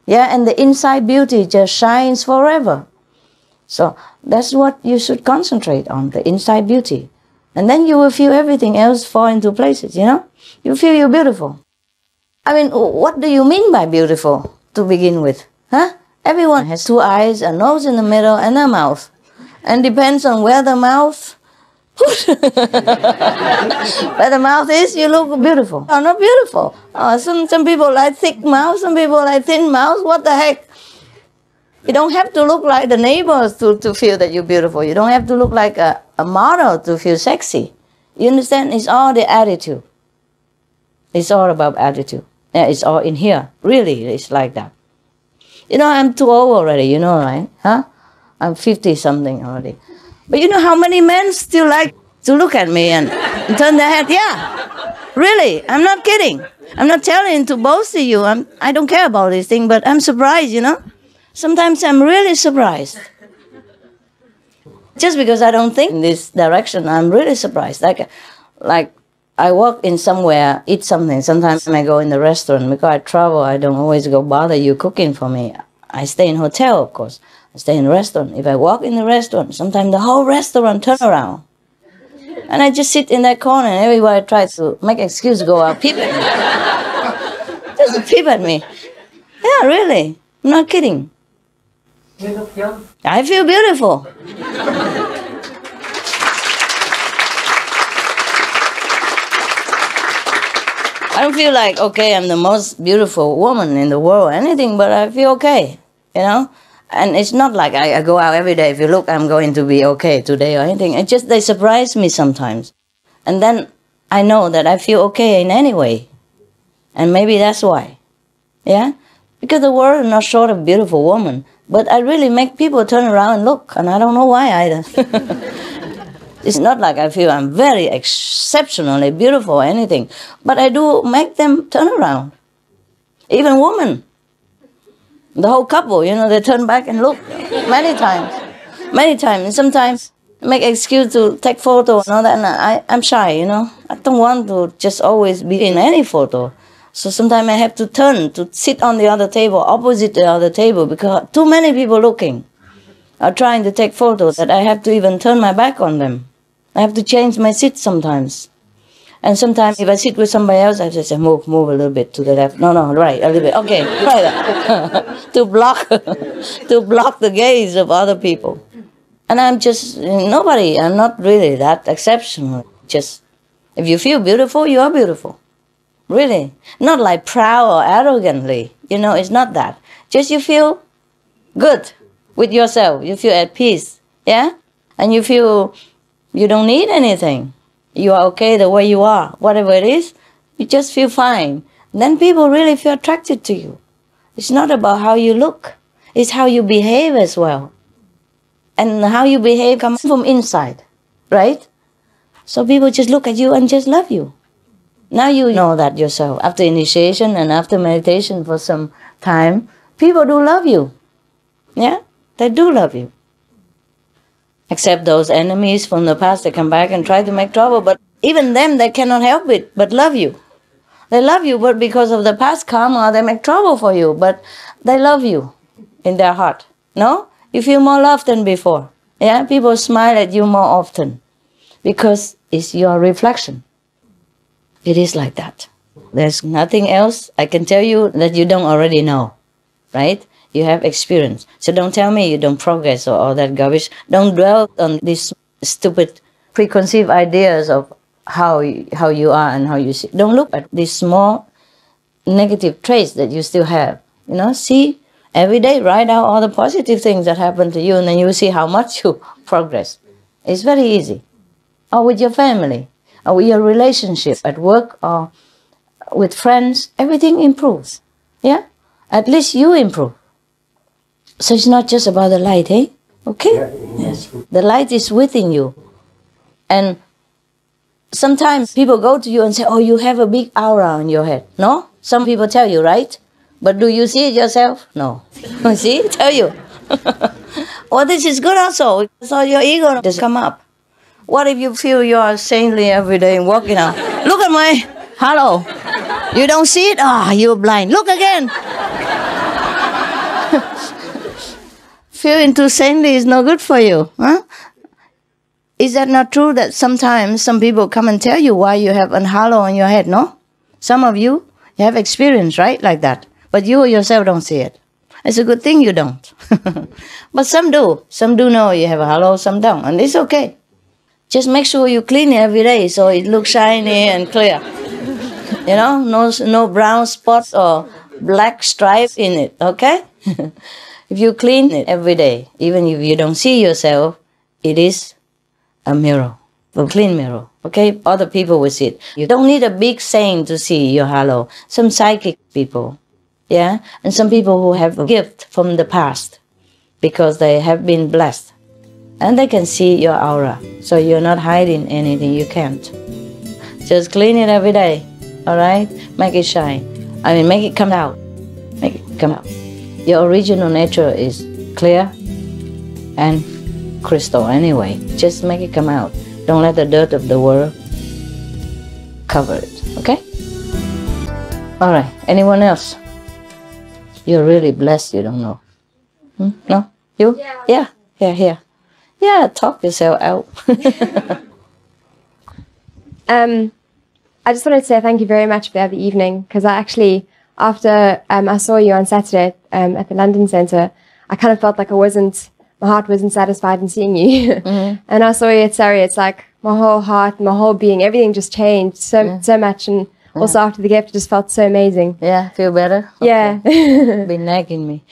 Yeah, and the inside beauty just shines forever. So that's what you should concentrate on, the inside beauty. And then you will feel everything else fall into places, You feel you're beautiful. I mean, what do you mean by beautiful to begin with? Everyone has two eyes, a nose in the middle, and a mouth. And depends on where the mouth where the mouth is, you look beautiful or not beautiful. Some people like thick mouth, some people like thin mouth. What the heck? You don't have to look like the neighbors to feel that you're beautiful. You don't have to look like a model to feel sexy. You understand? It's all the attitude. It's all about attitude. Yeah, it's all in here. Really, it's like that. I'm too old already, right? I'm 50-something already. But you know how many men still like to look at me and turn their head? Yeah, really, I'm not kidding. I'm not telling to boast to you. I don't care about this thing, but I'm surprised, Sometimes I'm really surprised. Just because I don't think in this direction, I'm really surprised. Like I walk in somewhere, eat something. Sometimes I go in the restaurant. Because I travel, I don't always go bother you cooking for me. I stay in hotel, of course. I stay in a restaurant. If I walk in the restaurant, sometimes the whole restaurant turn around. And I just sit in that corner and everybody tries to make an excuse to go out, peep at me. Just peep at me. Yeah, really. I'm not kidding. You look young. I feel beautiful. I don't feel like, okay, I'm the most beautiful woman in the world or anything, but I feel okay, you know? And it's not like I go out every day. If you look, I'm going to be okay today or anything. It's just they surprise me sometimes. And then I know that I feel okay in any way. And maybe that's why. Yeah? Because the world is not short of beautiful women. But I really make people turn around and look. And I don't know why either. It's not like I feel I'm very exceptionally beautiful or anything. But I do make them turn around. Even women. The whole couple, you know, they turn back and look many times. Many times. And sometimes I make excuse to take photo and all that. And I'm shy, you know. I don't want to just always be in any photo. So sometimes I have to turn to sit on the other table, opposite the other table, because too many people looking are trying to take photos that I have to even turn my back on them. I have to change my seat sometimes. And sometimes if I sit with somebody else, I have to say, move a little bit to the left. No, right, a little bit. Okay, right. to block the gaze of other people. And I'm just nobody. I'm not really that exceptional. Just, if you feel beautiful, you are beautiful. Really. Not like proud or arrogantly. You know, it's not that. Just you feel good with yourself. You feel at peace. Yeah? And you feel you don't need anything. You are okay the way you are. Whatever it is, you just feel fine. Then people really feel attracted to you. It's not about how you look. It's how you behave as well. And how you behave comes from inside. Right? So people just look at you and just love you. Now you know that yourself. After initiation and after meditation for some time, people do love you. Yeah? They do love you. Except those enemies from the past, they come back and try to make trouble. But even them, they cannot help it but love you. They love you, but because of the past karma, they make trouble for you. But they love you in their heart. No? You feel more love than before. Yeah? People smile at you more often. Because it's your reflection. It is like that. There's nothing else I can tell you that you don't already know. Right? You have experience. So don't tell me you don't progress or all that garbage. Don't dwell on these stupid preconceived ideas of how you are and how you see. Don't look at these small negative traits that you still have. You know, see every day, write out all the positive things that happen to you, and then you will see how much you progress. It's very easy. Or with your family, or with your relationship at work, or with friends, everything improves. Yeah? At least you improve. So it's not just about the light, eh? Okay? Yes. The light is within you. And sometimes people go to you and say, oh, you have a big aura on your head. No? Some people tell you, right? But do you see it yourself? No. See? Tell you. Well, this is good also. So your ego does come up. What if you feel you are saintly every day and walking out? Look at my halo. You don't see it? Ah, you're blind. Look again. Feeling too saintly is no good for you. Huh? Is that not true that sometimes some people come and tell you why you have a halo on your head, no? Some of you have experience, right, like that. But you yourself don't see it. It's a good thing you don't. But some do. Some do know you have a halo, some don't. And it's okay. Just make sure you clean it every day so it looks shiny and clear. You know, no brown spots or black stripes in it, okay? If you clean it every day, even if you don't see yourself, it is a mirror, a clean mirror, okay? Other people will see it. You don't need a big saint to see your halo. Some psychic people, yeah? And some people who have a gift from the past because they have been blessed. And they can see your aura. So you're not hiding anything, you can't. Just clean it every day, all right? Make it shine. I mean, make it come out. Make it come out. Your original nature is clear and crystal anyway. Just make it come out. Don't let the dirt of the world cover it, okay? All right, anyone else? You're really blessed, you don't know. No? You? Yeah. Here. Yeah, talk yourself out. I just wanted to say thank you very much for the other evening, because I actually, after I saw you on Saturday at the London Centre, I kind of felt like my heart wasn't satisfied in seeing you. Mm-hmm. And I saw you at Surrey, it's like my whole heart, my whole being, everything just changed so much. And also after the gift, it just felt so amazing. Yeah, feel better? Yeah. Okay. Been nagging me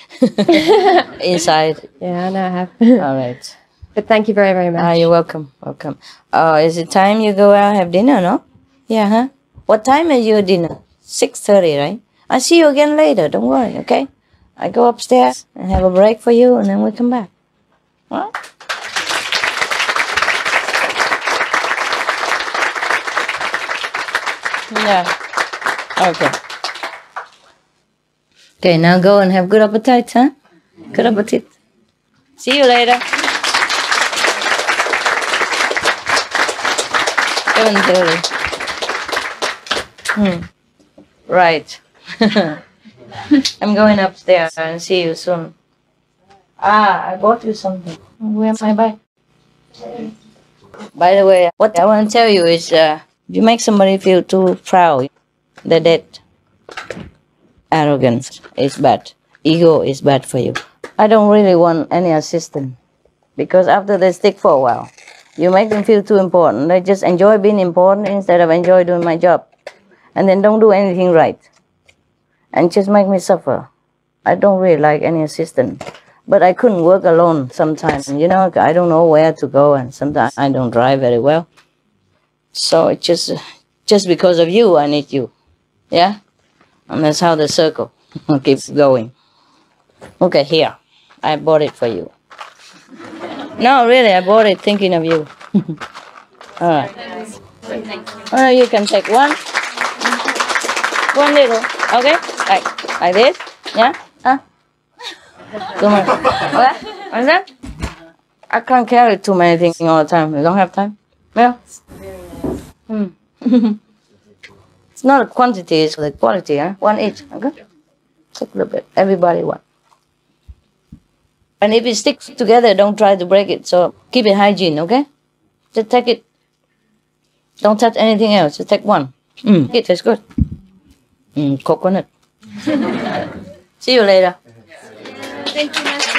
inside. Yeah, I know I have. All right. But thank you very, very much. You're welcome. Welcome. Is it time you go out and have dinner, no? Yeah, huh? What time is your dinner? 6:30, right? I'll see you again later. Don't worry, okay? I go upstairs and have a break for you, and then we come back. All right? Yeah. Okay. Okay, now go and have good appetite, huh? Good appetite. See you later. 7:30. Right. I'm going upstairs and see you soon. I bought you something. Where's my bag? By the way, what I want to tell you is you make somebody feel too proud. They're dead. Arrogance is bad. Ego is bad for you. I don't really want any assistant because after they stick for a while, you make them feel too important. They just enjoy being important instead of enjoy doing my job. And then don't do anything right. And just make me suffer. I don't really like any assistant. But I couldn't work alone sometimes. You know, I don't know where to go, and sometimes I don't drive very well. So it's just because of you, I need you. Yeah? And that's how the circle keeps going. Okay, here. I bought it for you. No, really, I bought it thinking of you. All right. You can take one. One little. Okay? Like this. Yeah? Huh? Too much. What? What's that? I can't carry too many things all the time. You don't have time? Yeah? It's not a quantity, it's the quality, huh? One each. Okay? Take a little bit. Everybody one. And if it sticks together, don't try to break it. So keep it hygiene, okay? Just take it. Don't touch anything else. Just take one. It tastes good. Coconut. See you later. Thank you, Master.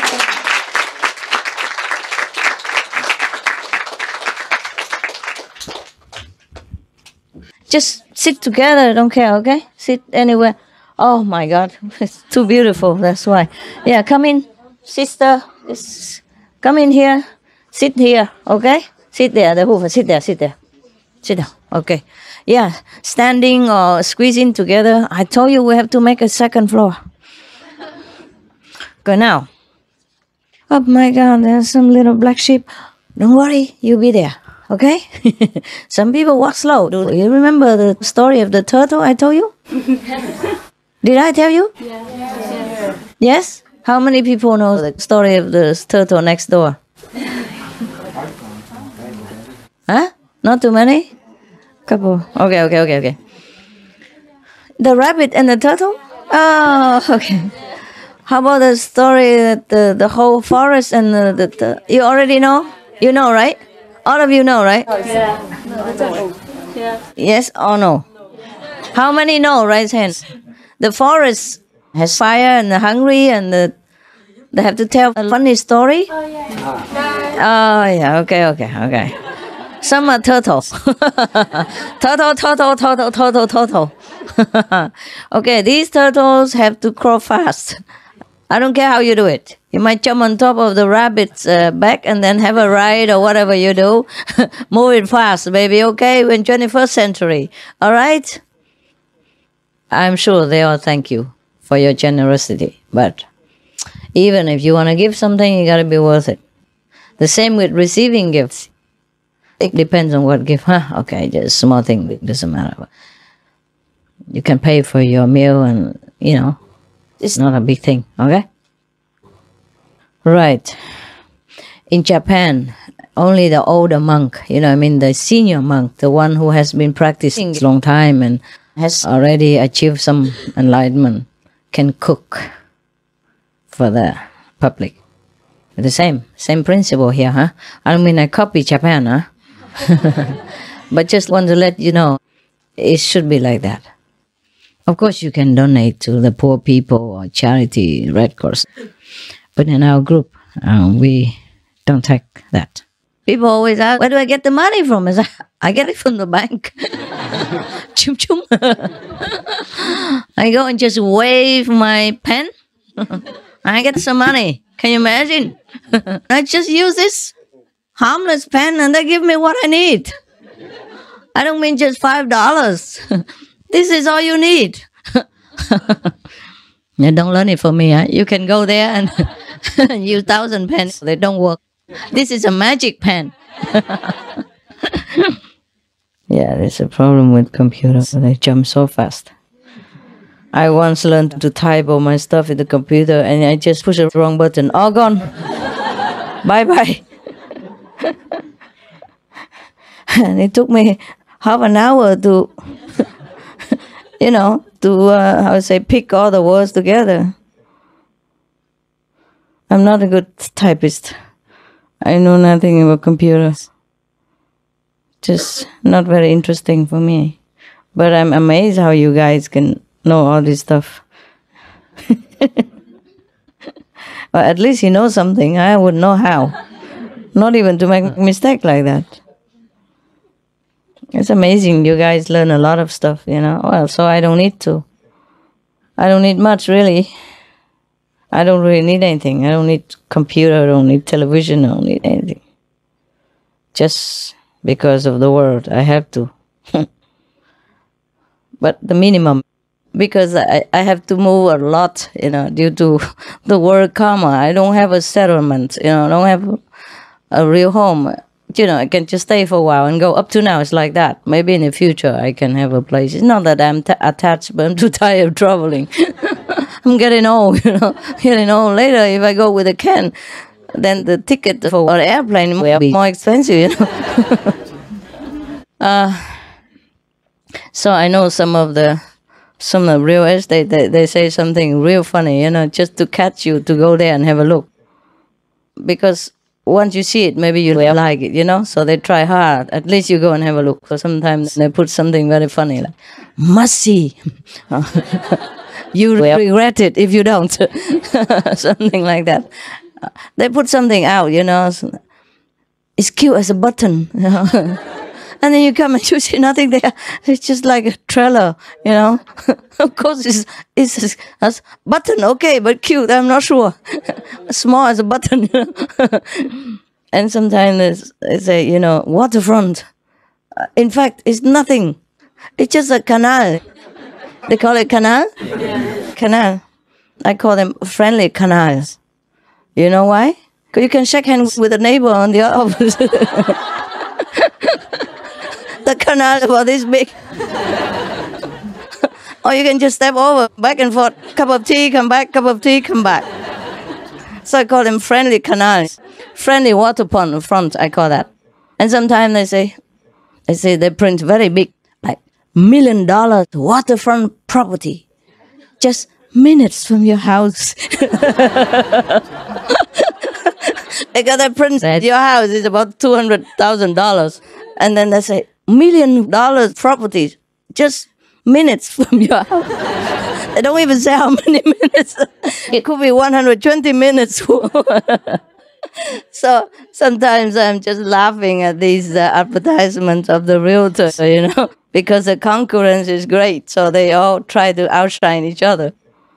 Just sit together, don't care, okay? Sit anywhere. Oh my God, it's too beautiful, that's why. Yeah, come in, sister. Just come in here. Sit here, okay? Sit there, the hoover, sit there, sit there. Sit down, okay. Yeah, standing or squeezing together. I told you we have to make a second floor. Go now. Oh my God, there's some little black sheep. Don't worry, you'll be there, okay? Some people walk slow. Do you remember the story of the turtle I told you? Did I tell you? Yeah. Yes? How many people know the story of the turtle next door? Huh? Not too many? Couple. Okay. The rabbit and the turtle? Oh, okay. How about the story that the whole forest and the you already know? You know, right? All of you know, right? Yeah. No, yeah. Yes or no? How many know? Raise hands. The forest has fire and they're hungry and they have to tell a funny story? Oh, yeah. Okay. Some are turtles. Turtle. Okay, these turtles have to crawl fast. I don't care how you do it. You might jump on top of the rabbit's back and then have a ride or whatever you do. Move it fast, baby, okay? We're in 21st century, all right? I'm sure they all thank you for your generosity. But even if you want to give something, you got to be worth it. The same with receiving gifts. It depends on what gift, huh? Okay, just a small thing, it doesn't matter. You can pay for your meal and, you know, it's not a big thing, okay? Right. In Japan, only the older monk, the senior monk, the one who has been practicing a long time and has already achieved some enlightenment, can cook for the public. The same principle here, huh? I don't mean I copy Japan, huh? But just want to let you know, it should be like that. Of course, you can donate to the poor people or charity, Red Cross. But in our group, we don't take that. People always ask, where do I get the money from? I get it from the bank. Chum chum. I go and just wave my pen. I get some money. Can you imagine? I just use this harmless pen and they give me what I need. I don't mean just $5. This is all you need. Yeah, don't learn it from me. Huh? You can go there and use 1,000 pens. They don't work. This is a magic pen. Yeah, there's a problem with computers. They jump so fast. I once learned to type all my stuff in the computer and I just push the wrong button. All gone. Bye-bye. And it took me half an hour to, pick all the words together. I'm not a good typist. I know nothing about computers. Just not very interesting for me. But I'm amazed how you guys can know all this stuff. Well, at least you know something. I would know how. Not even to make a mistake like that. It's amazing. You guys learn a lot of stuff, Well, so I don't need to. I don't need much, really. I don't really need anything. I don't need computer. I don't need television. I don't need anything. Just because of the world, I have to. But the minimum. Because I have to move a lot, due to the work karma. I don't have a settlement, I don't have a real home. I can just stay for a while and go. Up to now, it's like that. Maybe in the future, I can have a place. It's not that I'm attached, but I'm too tired of traveling. I'm getting old, getting old. Later, if I go with a can, then the ticket for an airplane will be more expensive, So I know some of the real estate, they say something real funny, just to catch you to go there and have a look. Because once you see it, maybe you will like it, so they try hard. At least you go and have a look. So sometimes they put something very funny, like, must see. You will regret it if you don't. Something like that. They put something out, it's cute as a button, And then you come and you see nothing there. It's just like a trailer, Of course, it's a button, okay, but cute, I'm not sure. Small as a button, And sometimes they say, waterfront. In fact, it's nothing. It's just a canal. They call it canal? Canal. I call them friendly canals. You know why? Because you can shake hands with a neighbor on the opposite. The canal is about this big. Or you can just step over, back and forth, cup of tea, come back, cup of tea, come back. So I call them friendly canals. Friendly water pond front, I call that. And sometimes they print very big, like $1 million waterfront property. Just minutes from your house. They got a print that your house is about $200,000. And then they say, $1 million properties, just minutes from your house. They don't even say how many minutes. It could be 120 minutes. So sometimes I'm just laughing at these advertisements of the realtor, because the concurrence is great. So they all try to outshine each other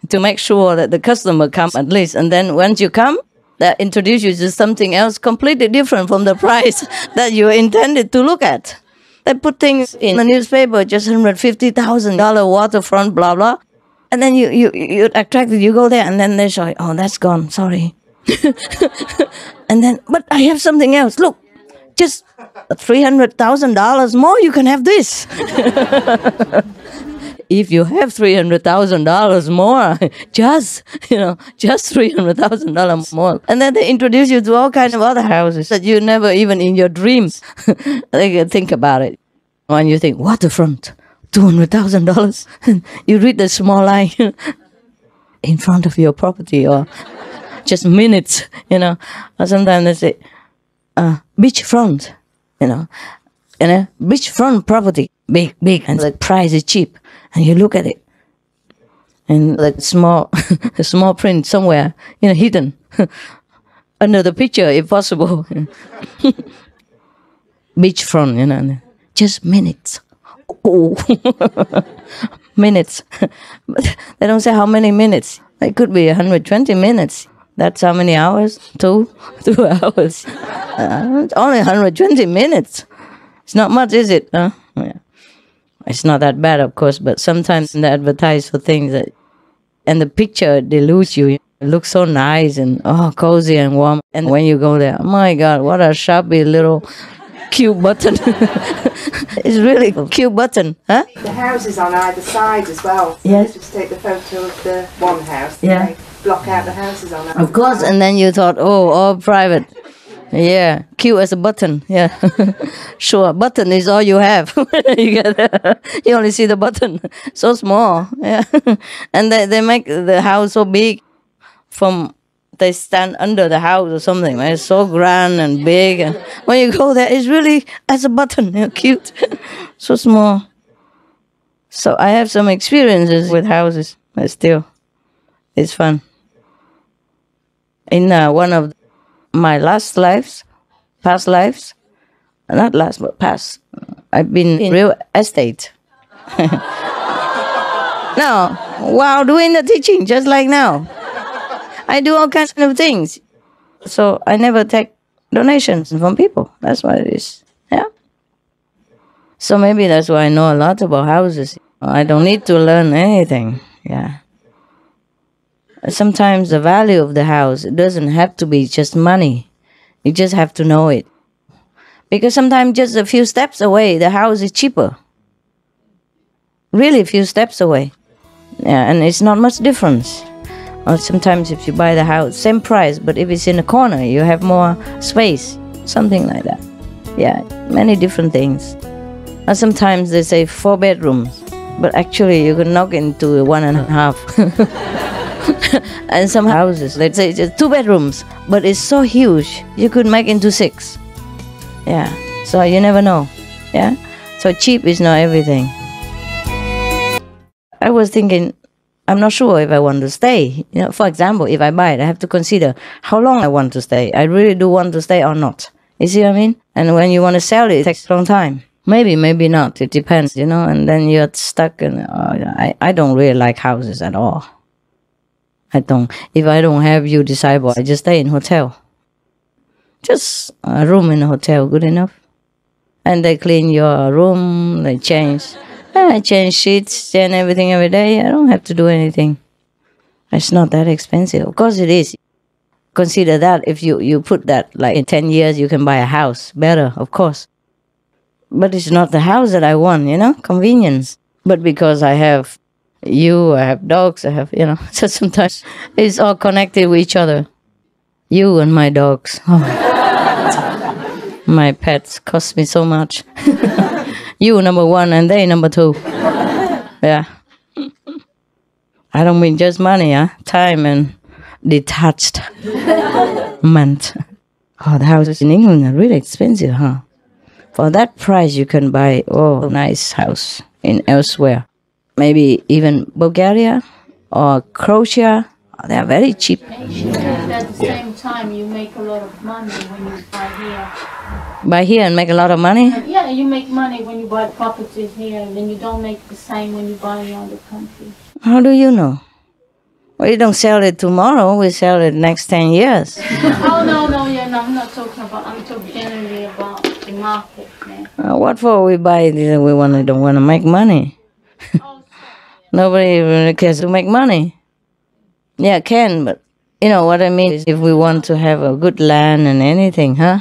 to make sure that the customer comes at least. And then once you come, they introduce you to something else completely different from the price that you intended to look at. They put things in the newspaper, just $150,000 waterfront, blah, blah. And then you're attracted, you go there, and then they show you, oh, that's gone, sorry. And then, but I have something else. Look, just $300,000 more, you can have this. If you have $300,000 more, just $300,000 more. And then they introduce you to all kinds of other houses that you never even in your dreams they can think about it. When you think, waterfront, $200,000, and you read the small line in front of your property, or just minutes, Or sometimes they say, beachfront, beachfront property, big, and the price is cheap. And you look at it, and like a small print somewhere, hidden under the picture, if possible. beachfront, you know, just minutes. Oh, minutes. But they don't say how many minutes. It could be 120 minutes. That's how many hours? 2 hours. Only 120 minutes. It's not much, is it? Yeah. It's not that bad, of course, but sometimes they advertise for things that, and the picture deludes you. It looks so nice and cozy and warm. And when you go there, oh my God, what a shabby little cute button. It's really a cute button, huh? The houses on either side as well. So yes. Just take the photo of the one house. Yeah. Block out the houses on either Of course, side. and then you thought, all private. Yeah, cute as a button. Yeah, sure. Button is all you have. You only see the button, so small. Yeah, and they make the house so big. They stand under the house or something. Right? It's so grand and big. And when you go there, it's really as a button. Cute, so small. So I have some experiences with houses, but still, it's fun. In one of my past lives, not last but past, I've been in real estate. Now, while doing the teaching, just like now, I do all kinds of things. So I never take donations from people. That's what it is. Yeah. So maybe that's why I know a lot about houses. I don't need to learn anything. Yeah. Sometimes the value of the house, it doesn't have to be just money. You just have to know it. Because sometimes just a few steps away, the house is cheaper. Really a few steps away. Yeah, and it's not much difference. Or sometimes if you buy the house, same price, but if it's in a corner, you have more space. Something like that. Yeah, many different things. Or sometimes they say 4 bedrooms, but actually you can knock into 1.5. And some houses, let's say it's 2 bedrooms, but it's so huge, you could make into 6. Yeah, so you never know. Yeah, so cheap is not everything. I was thinking, I'm not sure if I want to stay. You know, for example, if I buy it, I have to consider how long I want to stay. I really do want to stay or not. You see what I mean? And when you want to sell it, it takes a long time. Maybe, maybe not. It depends, you know. And then you're stuck. And I don't really like houses at all. I don't. If I don't have you disciple, I just stay in hotel. Just a room in a hotel, good enough. And they clean your room, they change. I change sheets and everything every day. I don't have to do anything. It's not that expensive. Of course it is. Consider that if you put that, like in 10 years, you can buy a house. Better, of course. But it's not the house that I want, you know, convenience. But because I have you, I have dogs, I have, you know, so sometimes it's all connected with each other. You and my dogs. Oh. My pets cost me so much. You number 1 and they number 2. Yeah. I don't mean just money, huh? Time and detachment. Oh, the houses in England are really expensive, huh? For that price, you can buy a nice house in elsewhere. Maybe even Bulgaria or Croatia. They are very cheap. At the same time, you make a lot of money when you buy here. Buy here and make a lot of money? Yeah, you make money when you buy properties here, and then you don't make the same when you buy in other countries. How do you know? We don't sell it tomorrow, we sell it next 10 years. Oh, no, I'm not talking about, I'm talking generally about the market. Yeah. What for we buy it? We don't want to make money. Nobody really cares to make money. Yeah, can, but you know what I mean? Is if we want to have a good land and anything, huh?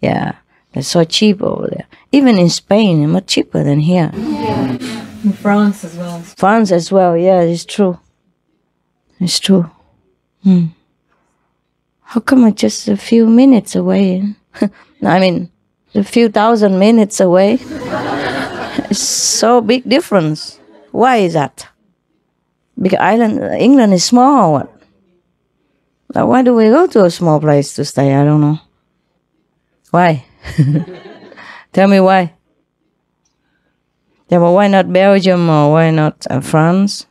Yeah, it's so cheap over there. Even in Spain, it's much cheaper than here. Yeah. In France as well. France as well, yeah, it's true. It's true. How come it's just a few minutes away? I mean, a few thousand minutes away. It's so big difference. Why is that? Because England is small or what? Like, why do we go to a small place to stay? I don't know. Why? Tell me why. Yeah, but why not Belgium or why not France?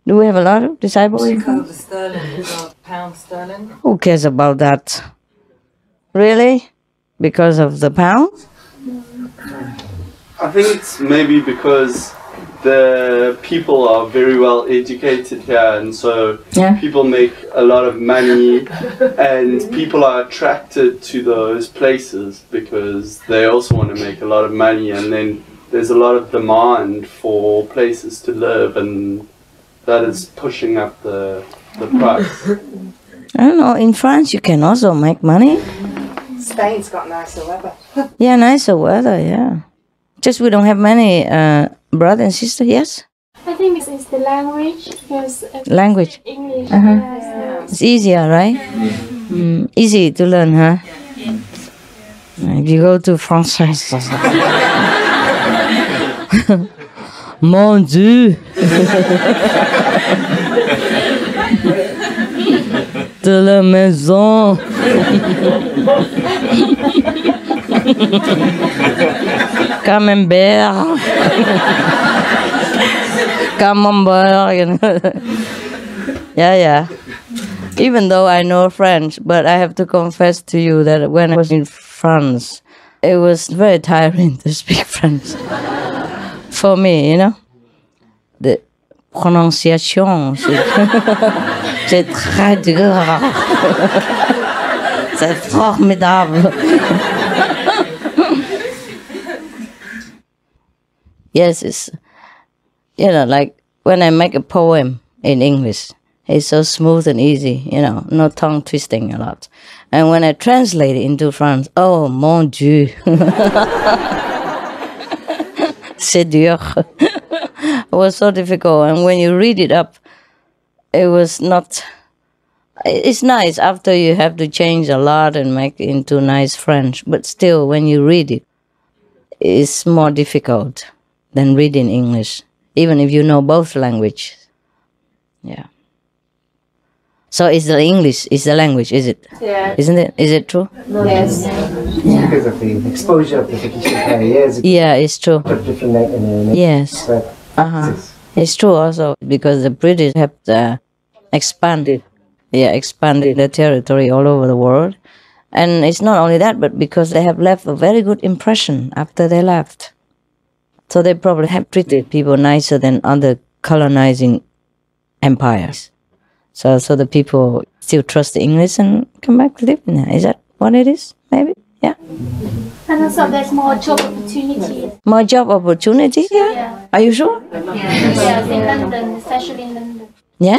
Do we have a lot of disciples? Because of the sterling, because of pound sterling. Who cares about that? Really? Because of the pound? I think it's maybe because the people are very well educated here, and so people make a lot of money, and people are attracted to those places because they also want to make a lot of money, and then there's a lot of demand for places to live, and that is pushing up the price. I don't know, in France you can also make money. Spain's got nicer weather. Yeah, nicer weather, yeah. Just we don't have many brother and sister, yes? I think it's the language. Because language? English. It's easier, right? Easy to learn, huh? If you go to France, Mon Dieu! De la maison! Camembert! Camembert! Yeah. Even though I know French, but I have to confess to you that when I was in France, it was very tiring to speak French. For me, you know, the prononciation, c'est très dur. C'est formidable. Yes, it's, you know, like when I make a poem in English, it's so smooth and easy, you know, no tongue twisting a lot. And when I translate it into French, oh mon Dieu. C'est dur. It was so difficult. And when you read it up, it was not... It's nice after you have to change a lot and make it into nice French. But still, when you read it, it's more difficult than reading English, even if you know both languages. Yeah. So is the English is the language, is it? Yeah. Isn't it? Is it true? Yes. Yeah. Because of the exposure of the different years. Yeah, it's true. Yes. Uh-huh. It's true also because the British have expanded the territory all over the world. And it's not only that, but because they have left a very good impression after they left. So they probably have treated people nicer than other colonizing empires. So the people still trust the English and come back to live in there. Is that what it is? Maybe? Yeah. And also there's more job opportunities. More job opportunities? Yeah. Are you sure? Yeah, in London, especially in London. Yeah?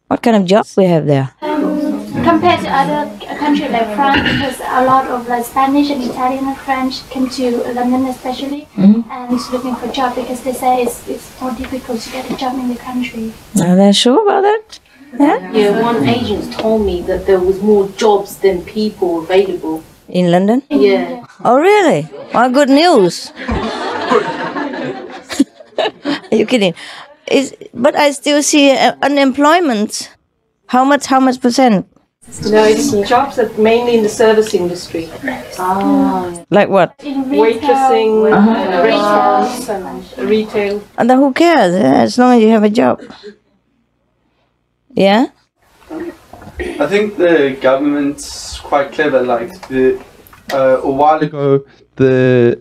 What kind of jobs we have there? Compared to other countries like France, because a lot of like Spanish and Italian and French come to London especially, and looking for job because they say it's more difficult to get a job in the country. Are they sure about that? Yeah? Yeah, one agent told me that there was more jobs than people available. In London? Yeah. Oh, really? Well, good news. Are you kidding? But I still see unemployment. How much percent? No, it's jobs that mainly in the service industry. Like what? Waitressing, restaurants and retail. And then who cares? As long as you have a job. Yeah? I think the government's quite clever. Like a while ago, the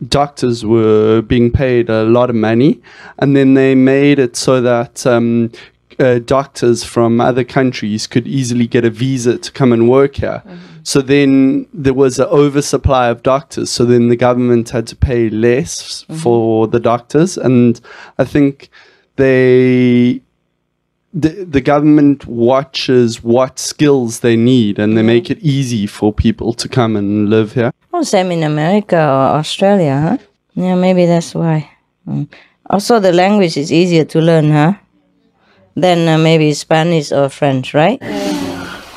doctors were being paid a lot of money, and then they made it so that doctors from other countries could easily get a visa to come and work here. So then there was an oversupply of doctors. So then the government had to pay less for the doctors, and I think the government watches what skills they need, and they make it easy for people to come and live here. Oh, same in America or Australia, huh? Yeah, maybe that's why. Also, the language is easier to learn, huh? Than maybe Spanish or French, right?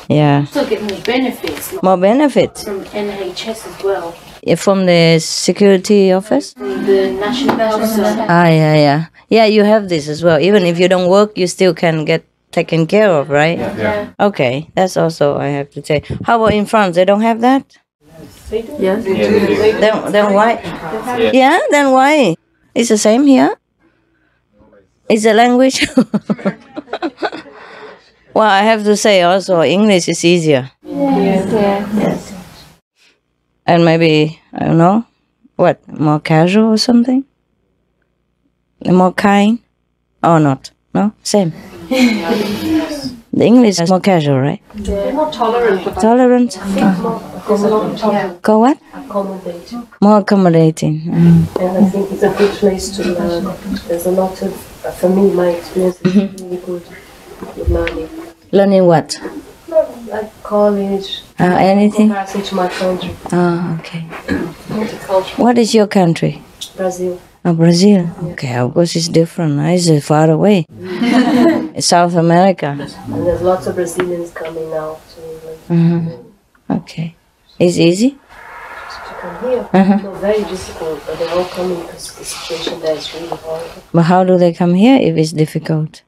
Yeah. Still get more benefits. More benefits? From NHS as well. From the security office? From the National Health Service. Yeah. Yeah, you have this as well. Even if you don't work, you still can get taken care of, right? Yeah. Okay, that's also I have to say. How about in France? They don't have that? They do. Yes. Then why? Yeah, then why? It's the same here. It's a language. Well, I have to say also English is easier. Yes. And maybe, I don't know, what, more casual or something? More kind? Or not? No? Same. The English is more casual, right? They're more tolerant. Tolerant? Call what? Accommodating. More accommodating. And I think it's a good place to learn. There's a lot of, for me, my experience is really good with learning. Learning what? Like college. Anything? In comparison to my country. Oh, okay. Multicultural. What is your country? Brazil. Oh, Brazil. Okay, of course it's different. It's far away. It's South America. And there's lots of Brazilians coming now to England. Okay. Is it easy? To come here. No, very difficult, but they're all coming because the situation there is really horrible. But how do they come here if it's difficult?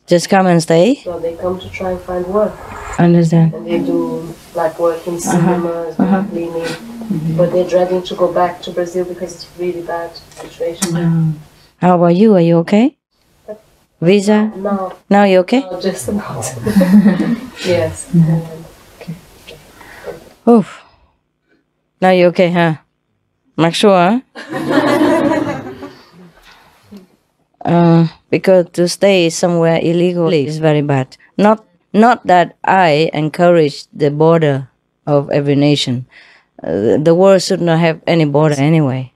Just come and stay? So they come to try and find work. Understand. And they do like work in cinemas, cleaning. But they're dreading to go back to Brazil because it's a really bad situation. How about you? Are you okay? Visa? No. Now you okay? No, just about. Yes. Okay. Oof. Now you okay, huh? Not sure, huh? Because to stay somewhere illegally is very bad. Not that I encourage the border of every nation. The world should not have any border anyway.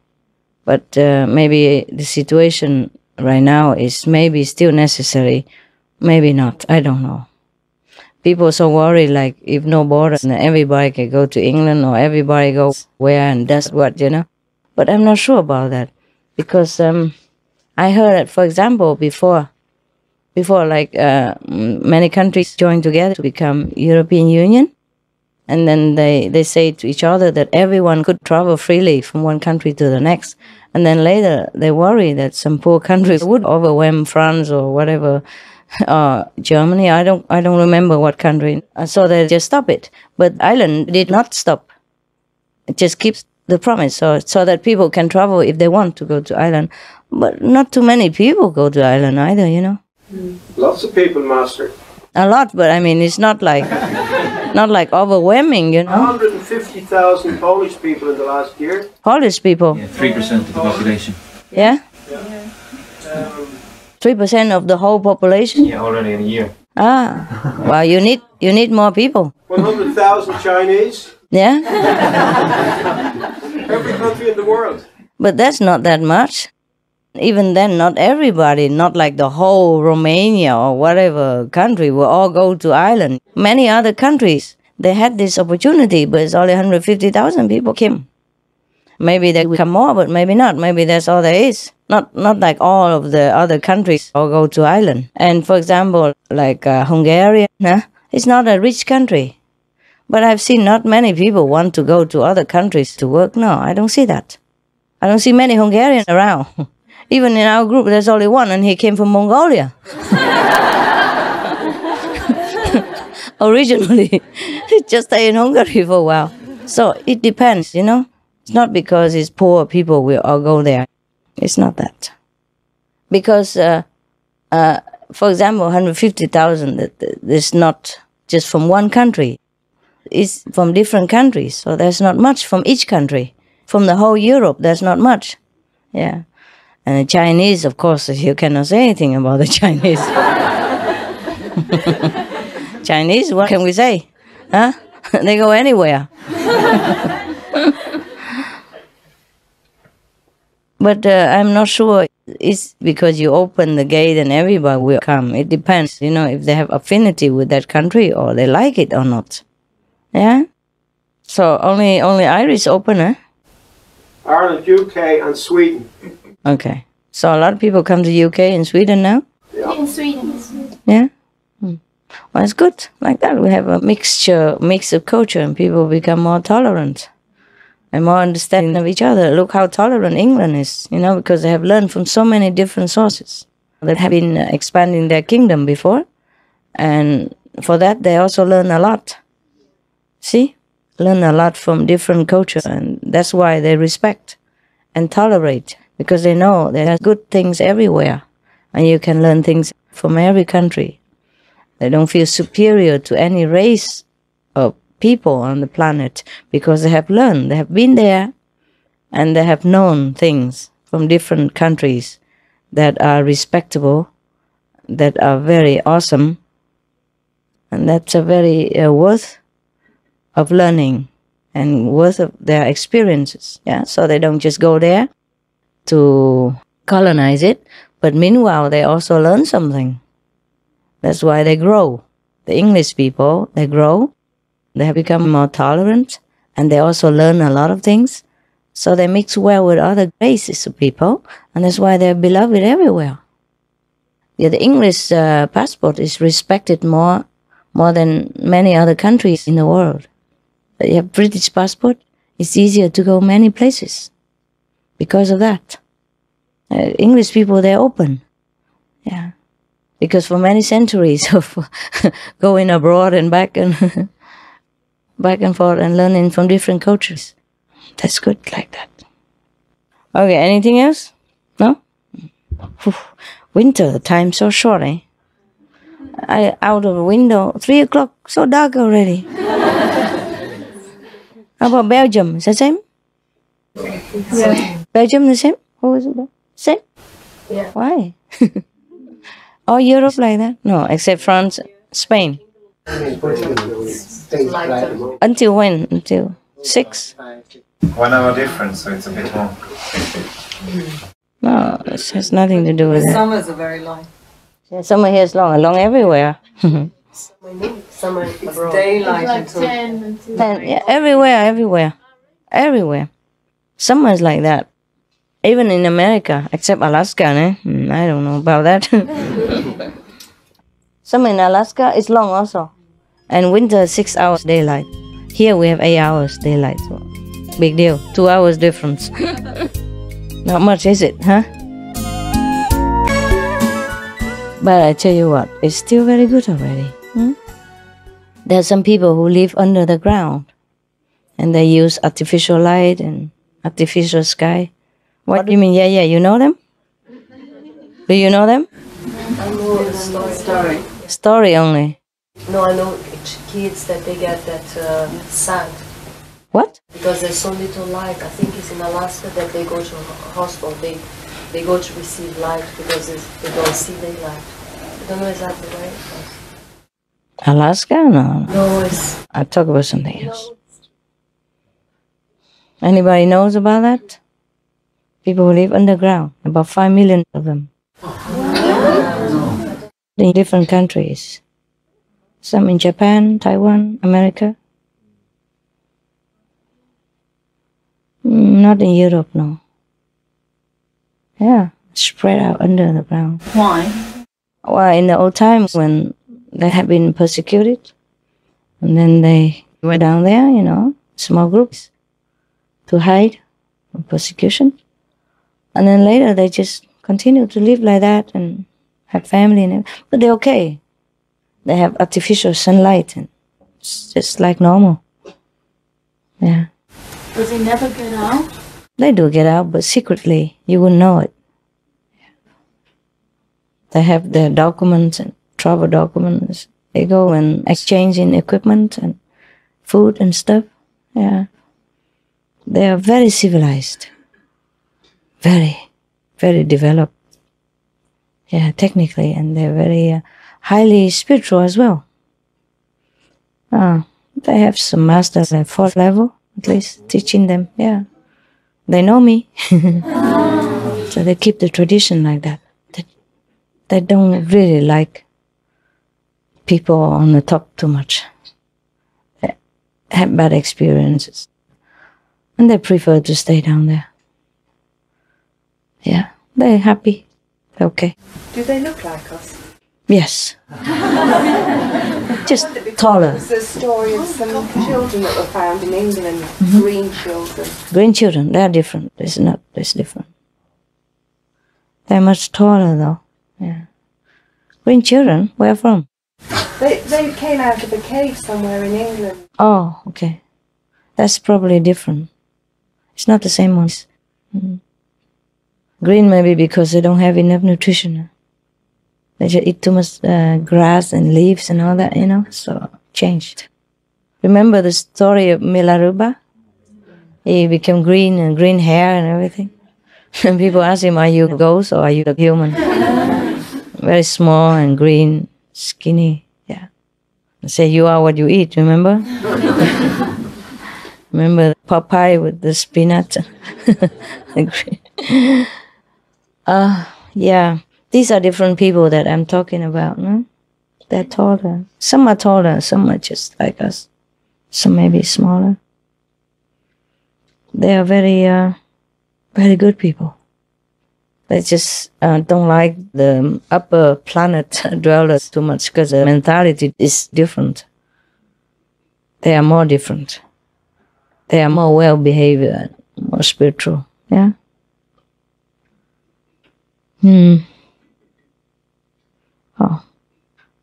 But maybe the situation right now is maybe still necessary, maybe not. I don't know. People are so worried, like if no border, then everybody can go to England or everybody goes where and does what, you know. But I'm not sure about that because I heard that, for example, before like many countries joined together to become European Union. And then they say to each other that everyone could travel freely from one country to the next. And then later they worry that some poor countries would overwhelm France or whatever, Germany. I don't remember what country. So they just stop it. But Ireland did not stop. It just keeps the promise so that people can travel if they want to go to Ireland. But not too many people go to Ireland either, you know. Lots of people, Master. A lot, but I mean, it's not like overwhelming, you know. 150,000 Polish people in the last year. Polish people? Yeah, 3% of the population. Yeah? 3% of the whole population? Yeah, already in a year. Ah, well, you need more people. 100,000 Chinese. Yeah? Every country in the world. But that's not that much. Even then, not everybody, not like the whole Romania or whatever country will all go to Ireland. Many other countries, they had this opportunity, but it's only 150,000 people came. Maybe they will come more, but maybe not. Maybe that's all there is. Not like all of the other countries all go to Ireland. And for example, like Hungary, it's not a rich country. But I've seen not many people want to go to other countries to work. No, I don't see that. I don't see many Hungarians around. Even in our group, there's only one, and he came from Mongolia. Originally, he just stayed in Hungary for a while. So it depends, you know. It's not because it's poor people will all go there. It's not that. Because, for example, 150,000 is not just from one country. It's from different countries. So there's not much from each country. From the whole Europe, there's not much. Yeah. And the Chinese, of course, you cannot say anything about the Chinese. Chinese, what can we say? Huh? They go anywhere. But I'm not sure it's because you open the gate and everybody will come. It depends, you know, if they have affinity with that country or they like it or not. Yeah? So only Irish open, huh? Ireland, UK and Sweden. Okay. So a lot of people come to UK and Sweden now? Yeah. In Sweden. Yeah? Well, it's good. Like that, we have a mix of culture and people become more tolerant and more understanding of each other. Look how tolerant England is, you know, because they have learned from so many different sources that have been expanding their kingdom before. And for that, they also learn a lot. See? Learn a lot from different culture, and that's why they respect and tolerate, because they know there are good things everywhere, and you can learn things from every country. They don't feel superior to any race of people on the planet because they have learned, they have been there, and they have known things from different countries that are respectable, that are very awesome, and that's a very worth of learning and worth of their experiences. Yeah, so they don't just go there to colonize it, but meanwhile they also learn something. That's why they grow. The English people, they grow, they have become more tolerant, and they also learn a lot of things. So they mix well with other races of people, and that's why they're beloved everywhere. Yeah, the English passport is respected more than many other countries in the world. But you have British passport, it's easier to go many places because of that. English people, they're open. Yeah. Because for many centuries of going abroad and back and forth and learning from different cultures. That's good like that. Okay, anything else? No? Winter, the time's so short, eh? I out of the window, 3 o'clock, so dark already. How about Belgium? Is that same? Yeah. Belgium the same? Or is it same? Yeah. Why? All Europe like that? No, except France, Spain. Until when? Until 6? 1 hour difference, so it's a bit more. No, it has nothing to do with The that. summers are very long. Yeah, summer here is long everywhere. Summer abroad. Daylight Like until 10 until Yeah, everywhere. Summer is like that. Even in America, except Alaska, I don't know about that. Summer in Alaska is long also. And winter, 6 hours daylight. Here we have 8 hours daylight. So big deal. 2 hours difference. Not much, is it, huh? But I tell you what, it's still very good already. There are some people who live under the ground. And they use artificial light and artificial sky. What do you mean? Yeah, you know them? Do you know them? I know the story. Story only. No, I know kids that they get that sad. What? Because there's so little light. I think it's in Alaska that they go to a hospital. They go to receive light because they don't see daylight. I don't know exactly where it was. Alaska? No. No, it's... I'll talk about something else. Anybody knows about that? People who live underground, about 5 million of them. In different countries. Some in Japan, Taiwan, America. Not in Europe, no. Yeah, spread out under the ground. Why? Well, in the old times when they had been persecuted, and then they went down there, small groups, to hide from persecution. And then later they just continue to live like that and have family and everything. But they're okay. They have artificial sunlight and it's just like normal. Yeah. Does it never get out? They do get out, but secretly. You wouldn't know it. They have their documents and travel documents. They go and exchange in equipment and food and stuff. Yeah. They are very civilized. Very, very developed. Yeah, technically. And they're very highly spiritual as well. They have some masters at 4th level, at least, teaching them. Yeah. They know me. So they keep the tradition like that. They don't really like people on the top too much. They have bad experiences. And they prefer to stay down there. Yeah, they're happy. They're okay. Do they look like us? Yes. Just taller. There's a story of some children that were found in England, green children. Green children, they're different. It's different. They're much taller though. Yeah. Green children, where from? They came out of a cave somewhere in England. Oh, okay. That's probably different. It's not the same ones. Green maybe because they don't have enough nutrition. They just eat too much grass and leaves and all that, so changed. Remember the story of Milarepa? He became green and green hair and everything. And people ask him, are you a ghost or are you a human? Very small and green, skinny, yeah. They say, you are what you eat, remember? Remember Popeye with the spinach? Yeah, these are different people that I'm talking about, no? They're taller. Some are taller, some are just like us. Some maybe smaller. They are very, very good people. They just don't like the upper planet dwellers too much because the mentality is different. They are more different. They are more well-behaved and more spiritual. Yeah? Oh,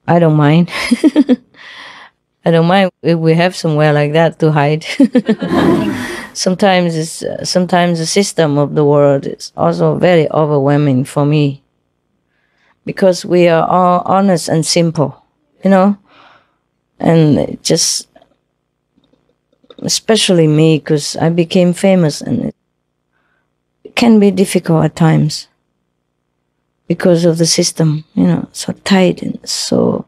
I don't mind. I don't mind if we have somewhere like that to hide. Sometimes the system of the world is also very overwhelming for me, because we are all honest and simple, you know, and just especially me, because I became famous, and it can be difficult at times because of the system, you know, so tight and so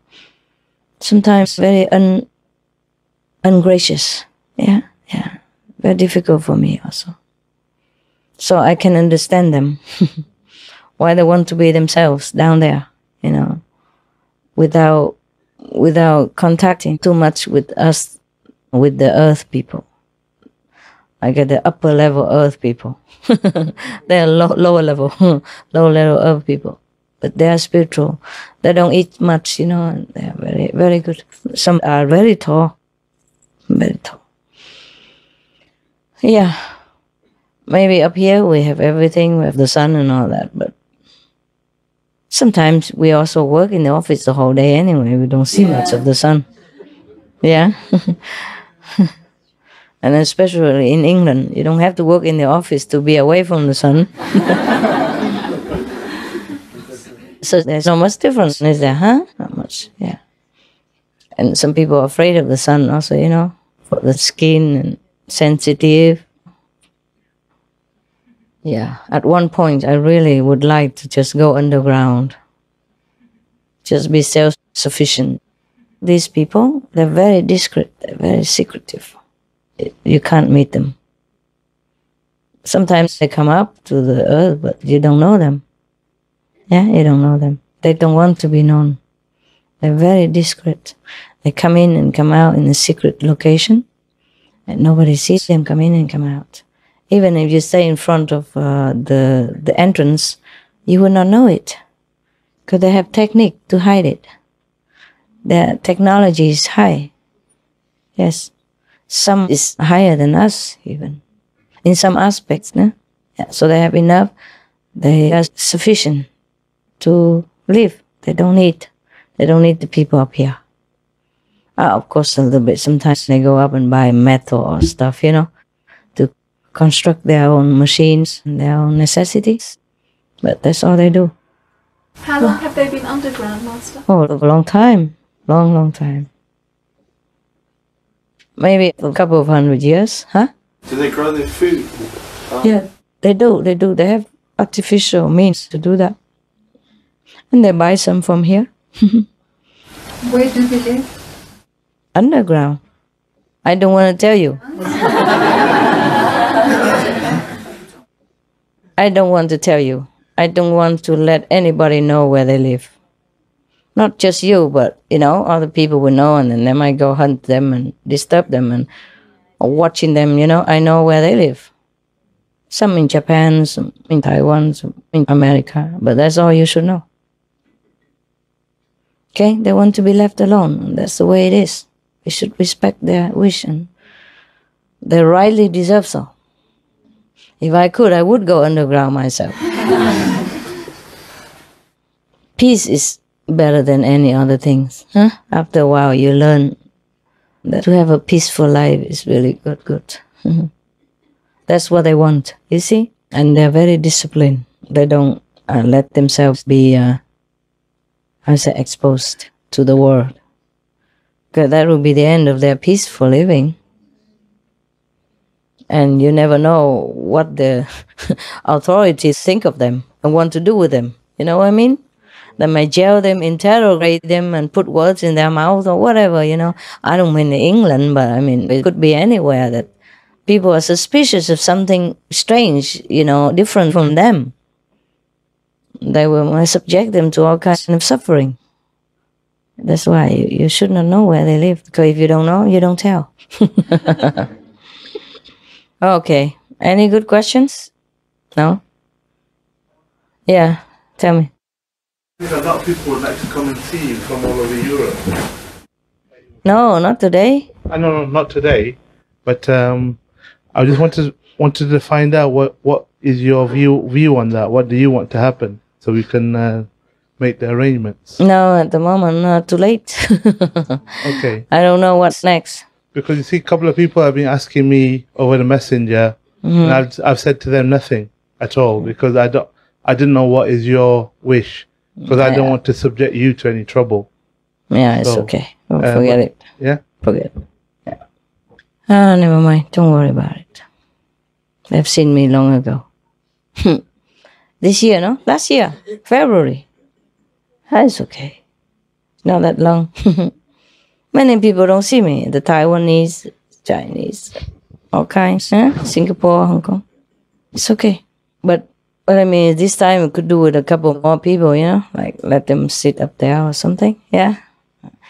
sometimes very ungracious. Yeah. Very difficult for me also. So I can understand them. Why they want to be themselves down there, you know, without contacting too much with us, with the earth people. I get the upper level earth people. They are lower level earth people. But they are spiritual. They don't eat much, you know, and they are very, very good. Some are very tall. Very tall. Yeah, maybe up here we have everything, we have the sun and all that, but sometimes we also work in the office the whole day anyway, we don't see much of the sun. Yeah. And especially in England, you don't have to work in the office to be away from the sun. So there's not much difference, is there, huh? Not much, yeah. And some people are afraid of the sun also, you know, for the skin and sensitive. Yeah, at one point I really would like to just go underground. Just be self-sufficient. These people, they're very discreet, they're very secretive. You can't meet them. Sometimes they come up to the earth, but you don't know them. Yeah, you don't know them. They don't want to be known. They're very discreet. They come in and come out in a secret location, and nobody sees them come in and come out. Even if you stay in front of the entrance, you will not know it, because they have technique to hide it. Their technology is high. Yes, some is higher than us even, in some aspects. No? Yeah, so they have enough. They are sufficient to live. They don't need the people up here. Of course, a little bit. Sometimes they go up and buy metal or stuff, you know, to construct their own machines and their own necessities. But that's all they do. How long have they been underground, Master? Oh, a long time. Long time. Maybe a couple of 100 years, huh? Do they grow their food? Yeah, they do. They have artificial means to do that. And they buy some from here. Where do they live? Underground. I don't want to tell you. I don't want to tell you. I don't want to let anybody know where they live. Not just you, but, you know, other people will know, and then they might go hunt them and disturb them and watching them, you know. I know where they live. Some in Japan, some in Taiwan, some in America, but that's all you should know. Okay? They want to be left alone, and that's the way it is. We should respect their wish, and they rightly deserve so. If I could, I would go underground myself. Peace is better than any other things. Huh? After a while, you learn that to have a peaceful life is really good. That's what they want, you see? And they're very disciplined. They don't let themselves be, exposed to the world. Because that will be the end of their peaceful living. And you never know what the authorities think of them and want to do with them. You know what I mean? They may jail them, interrogate them, and put words in their mouth or whatever, you know. I don't mean England, but I mean, it could be anywhere that people are suspicious of something strange, you know, different from them. They will subject them to all kinds of suffering. That's why you should not know where they live, because if you don't know, you don't tell. Okay. Any good questions? No? Yeah, tell me. A lot of people would like to come and see you from all over Europe. No, not today. No, not today. But I just wanted to find out what is your view on that. What do you want to happen, so we can make the arrangements? No, at the moment, not too late. Okay. I don't know what's next. Because you see, a couple of people have been asking me over the messenger, and I've said to them nothing at all, because I didn't know what is your wish, because I don't want to subject you to any trouble. Yeah, it's okay. Forget it. Yeah? Forget it. Yeah. Ah, never mind. Don't worry about it. They've seen me long ago. This year, no? Last year, February. That's okay. Not that long. Many people don't see me. The Taiwanese, Chinese, all kinds. Singapore, Hong Kong. It's okay. But what I mean is, this time we could do with a couple more people, you know? Like let them sit up there or something. Yeah.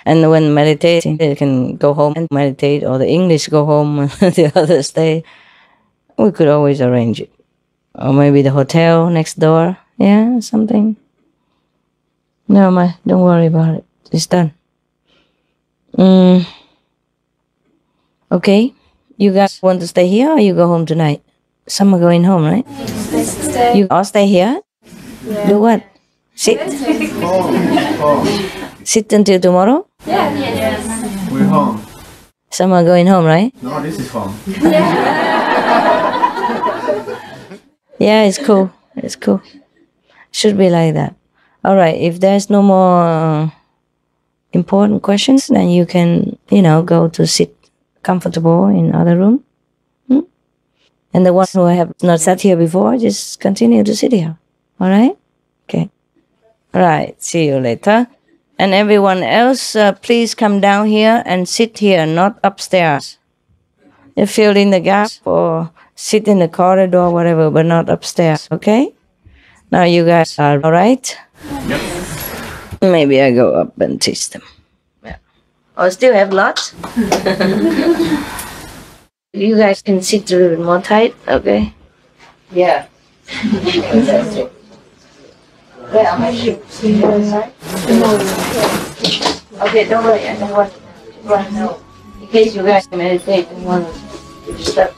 And when meditating, they can go home and meditate, or the English go home and the others stay. We could always arrange it. Or maybe the hotel next door. Yeah, something. No, don't worry about it. It's done. Okay. You guys want to stay here or you go home tonight? Some are going home, right? Stay. You all stay here? Yeah. Do what? Sit? Sit until tomorrow? Yeah. Yes. We're home. Some are going home, right? No, this is home. Yeah, it's cool. It's cool. Should be like that. All right. If there's no more important questions, then you can, go to sit comfortable in other room. And the ones who have not sat here before, just continue to sit here. All right? Okay. All right. See you later. And everyone else, please come down here and sit here, not upstairs. You fill in the gap or sit in the corridor, whatever, but not upstairs, okay? Now you guys are all right? Yep. Maybe I go up and teach them. Yeah. Oh, still have lots? You guys can sit a little bit more tight, okay? Yeah. Where are my shoes? Okay, don't worry, I don't want to run out. In case you guys meditate and want to disturb.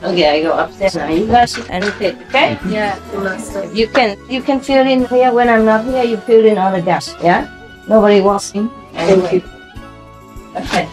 Okay, I go upstairs now. You guys meditate, okay? Yeah. You can fill in here when I'm not here. You fill in all the gaps, yeah? Nobody walks in. Thank you. Okay.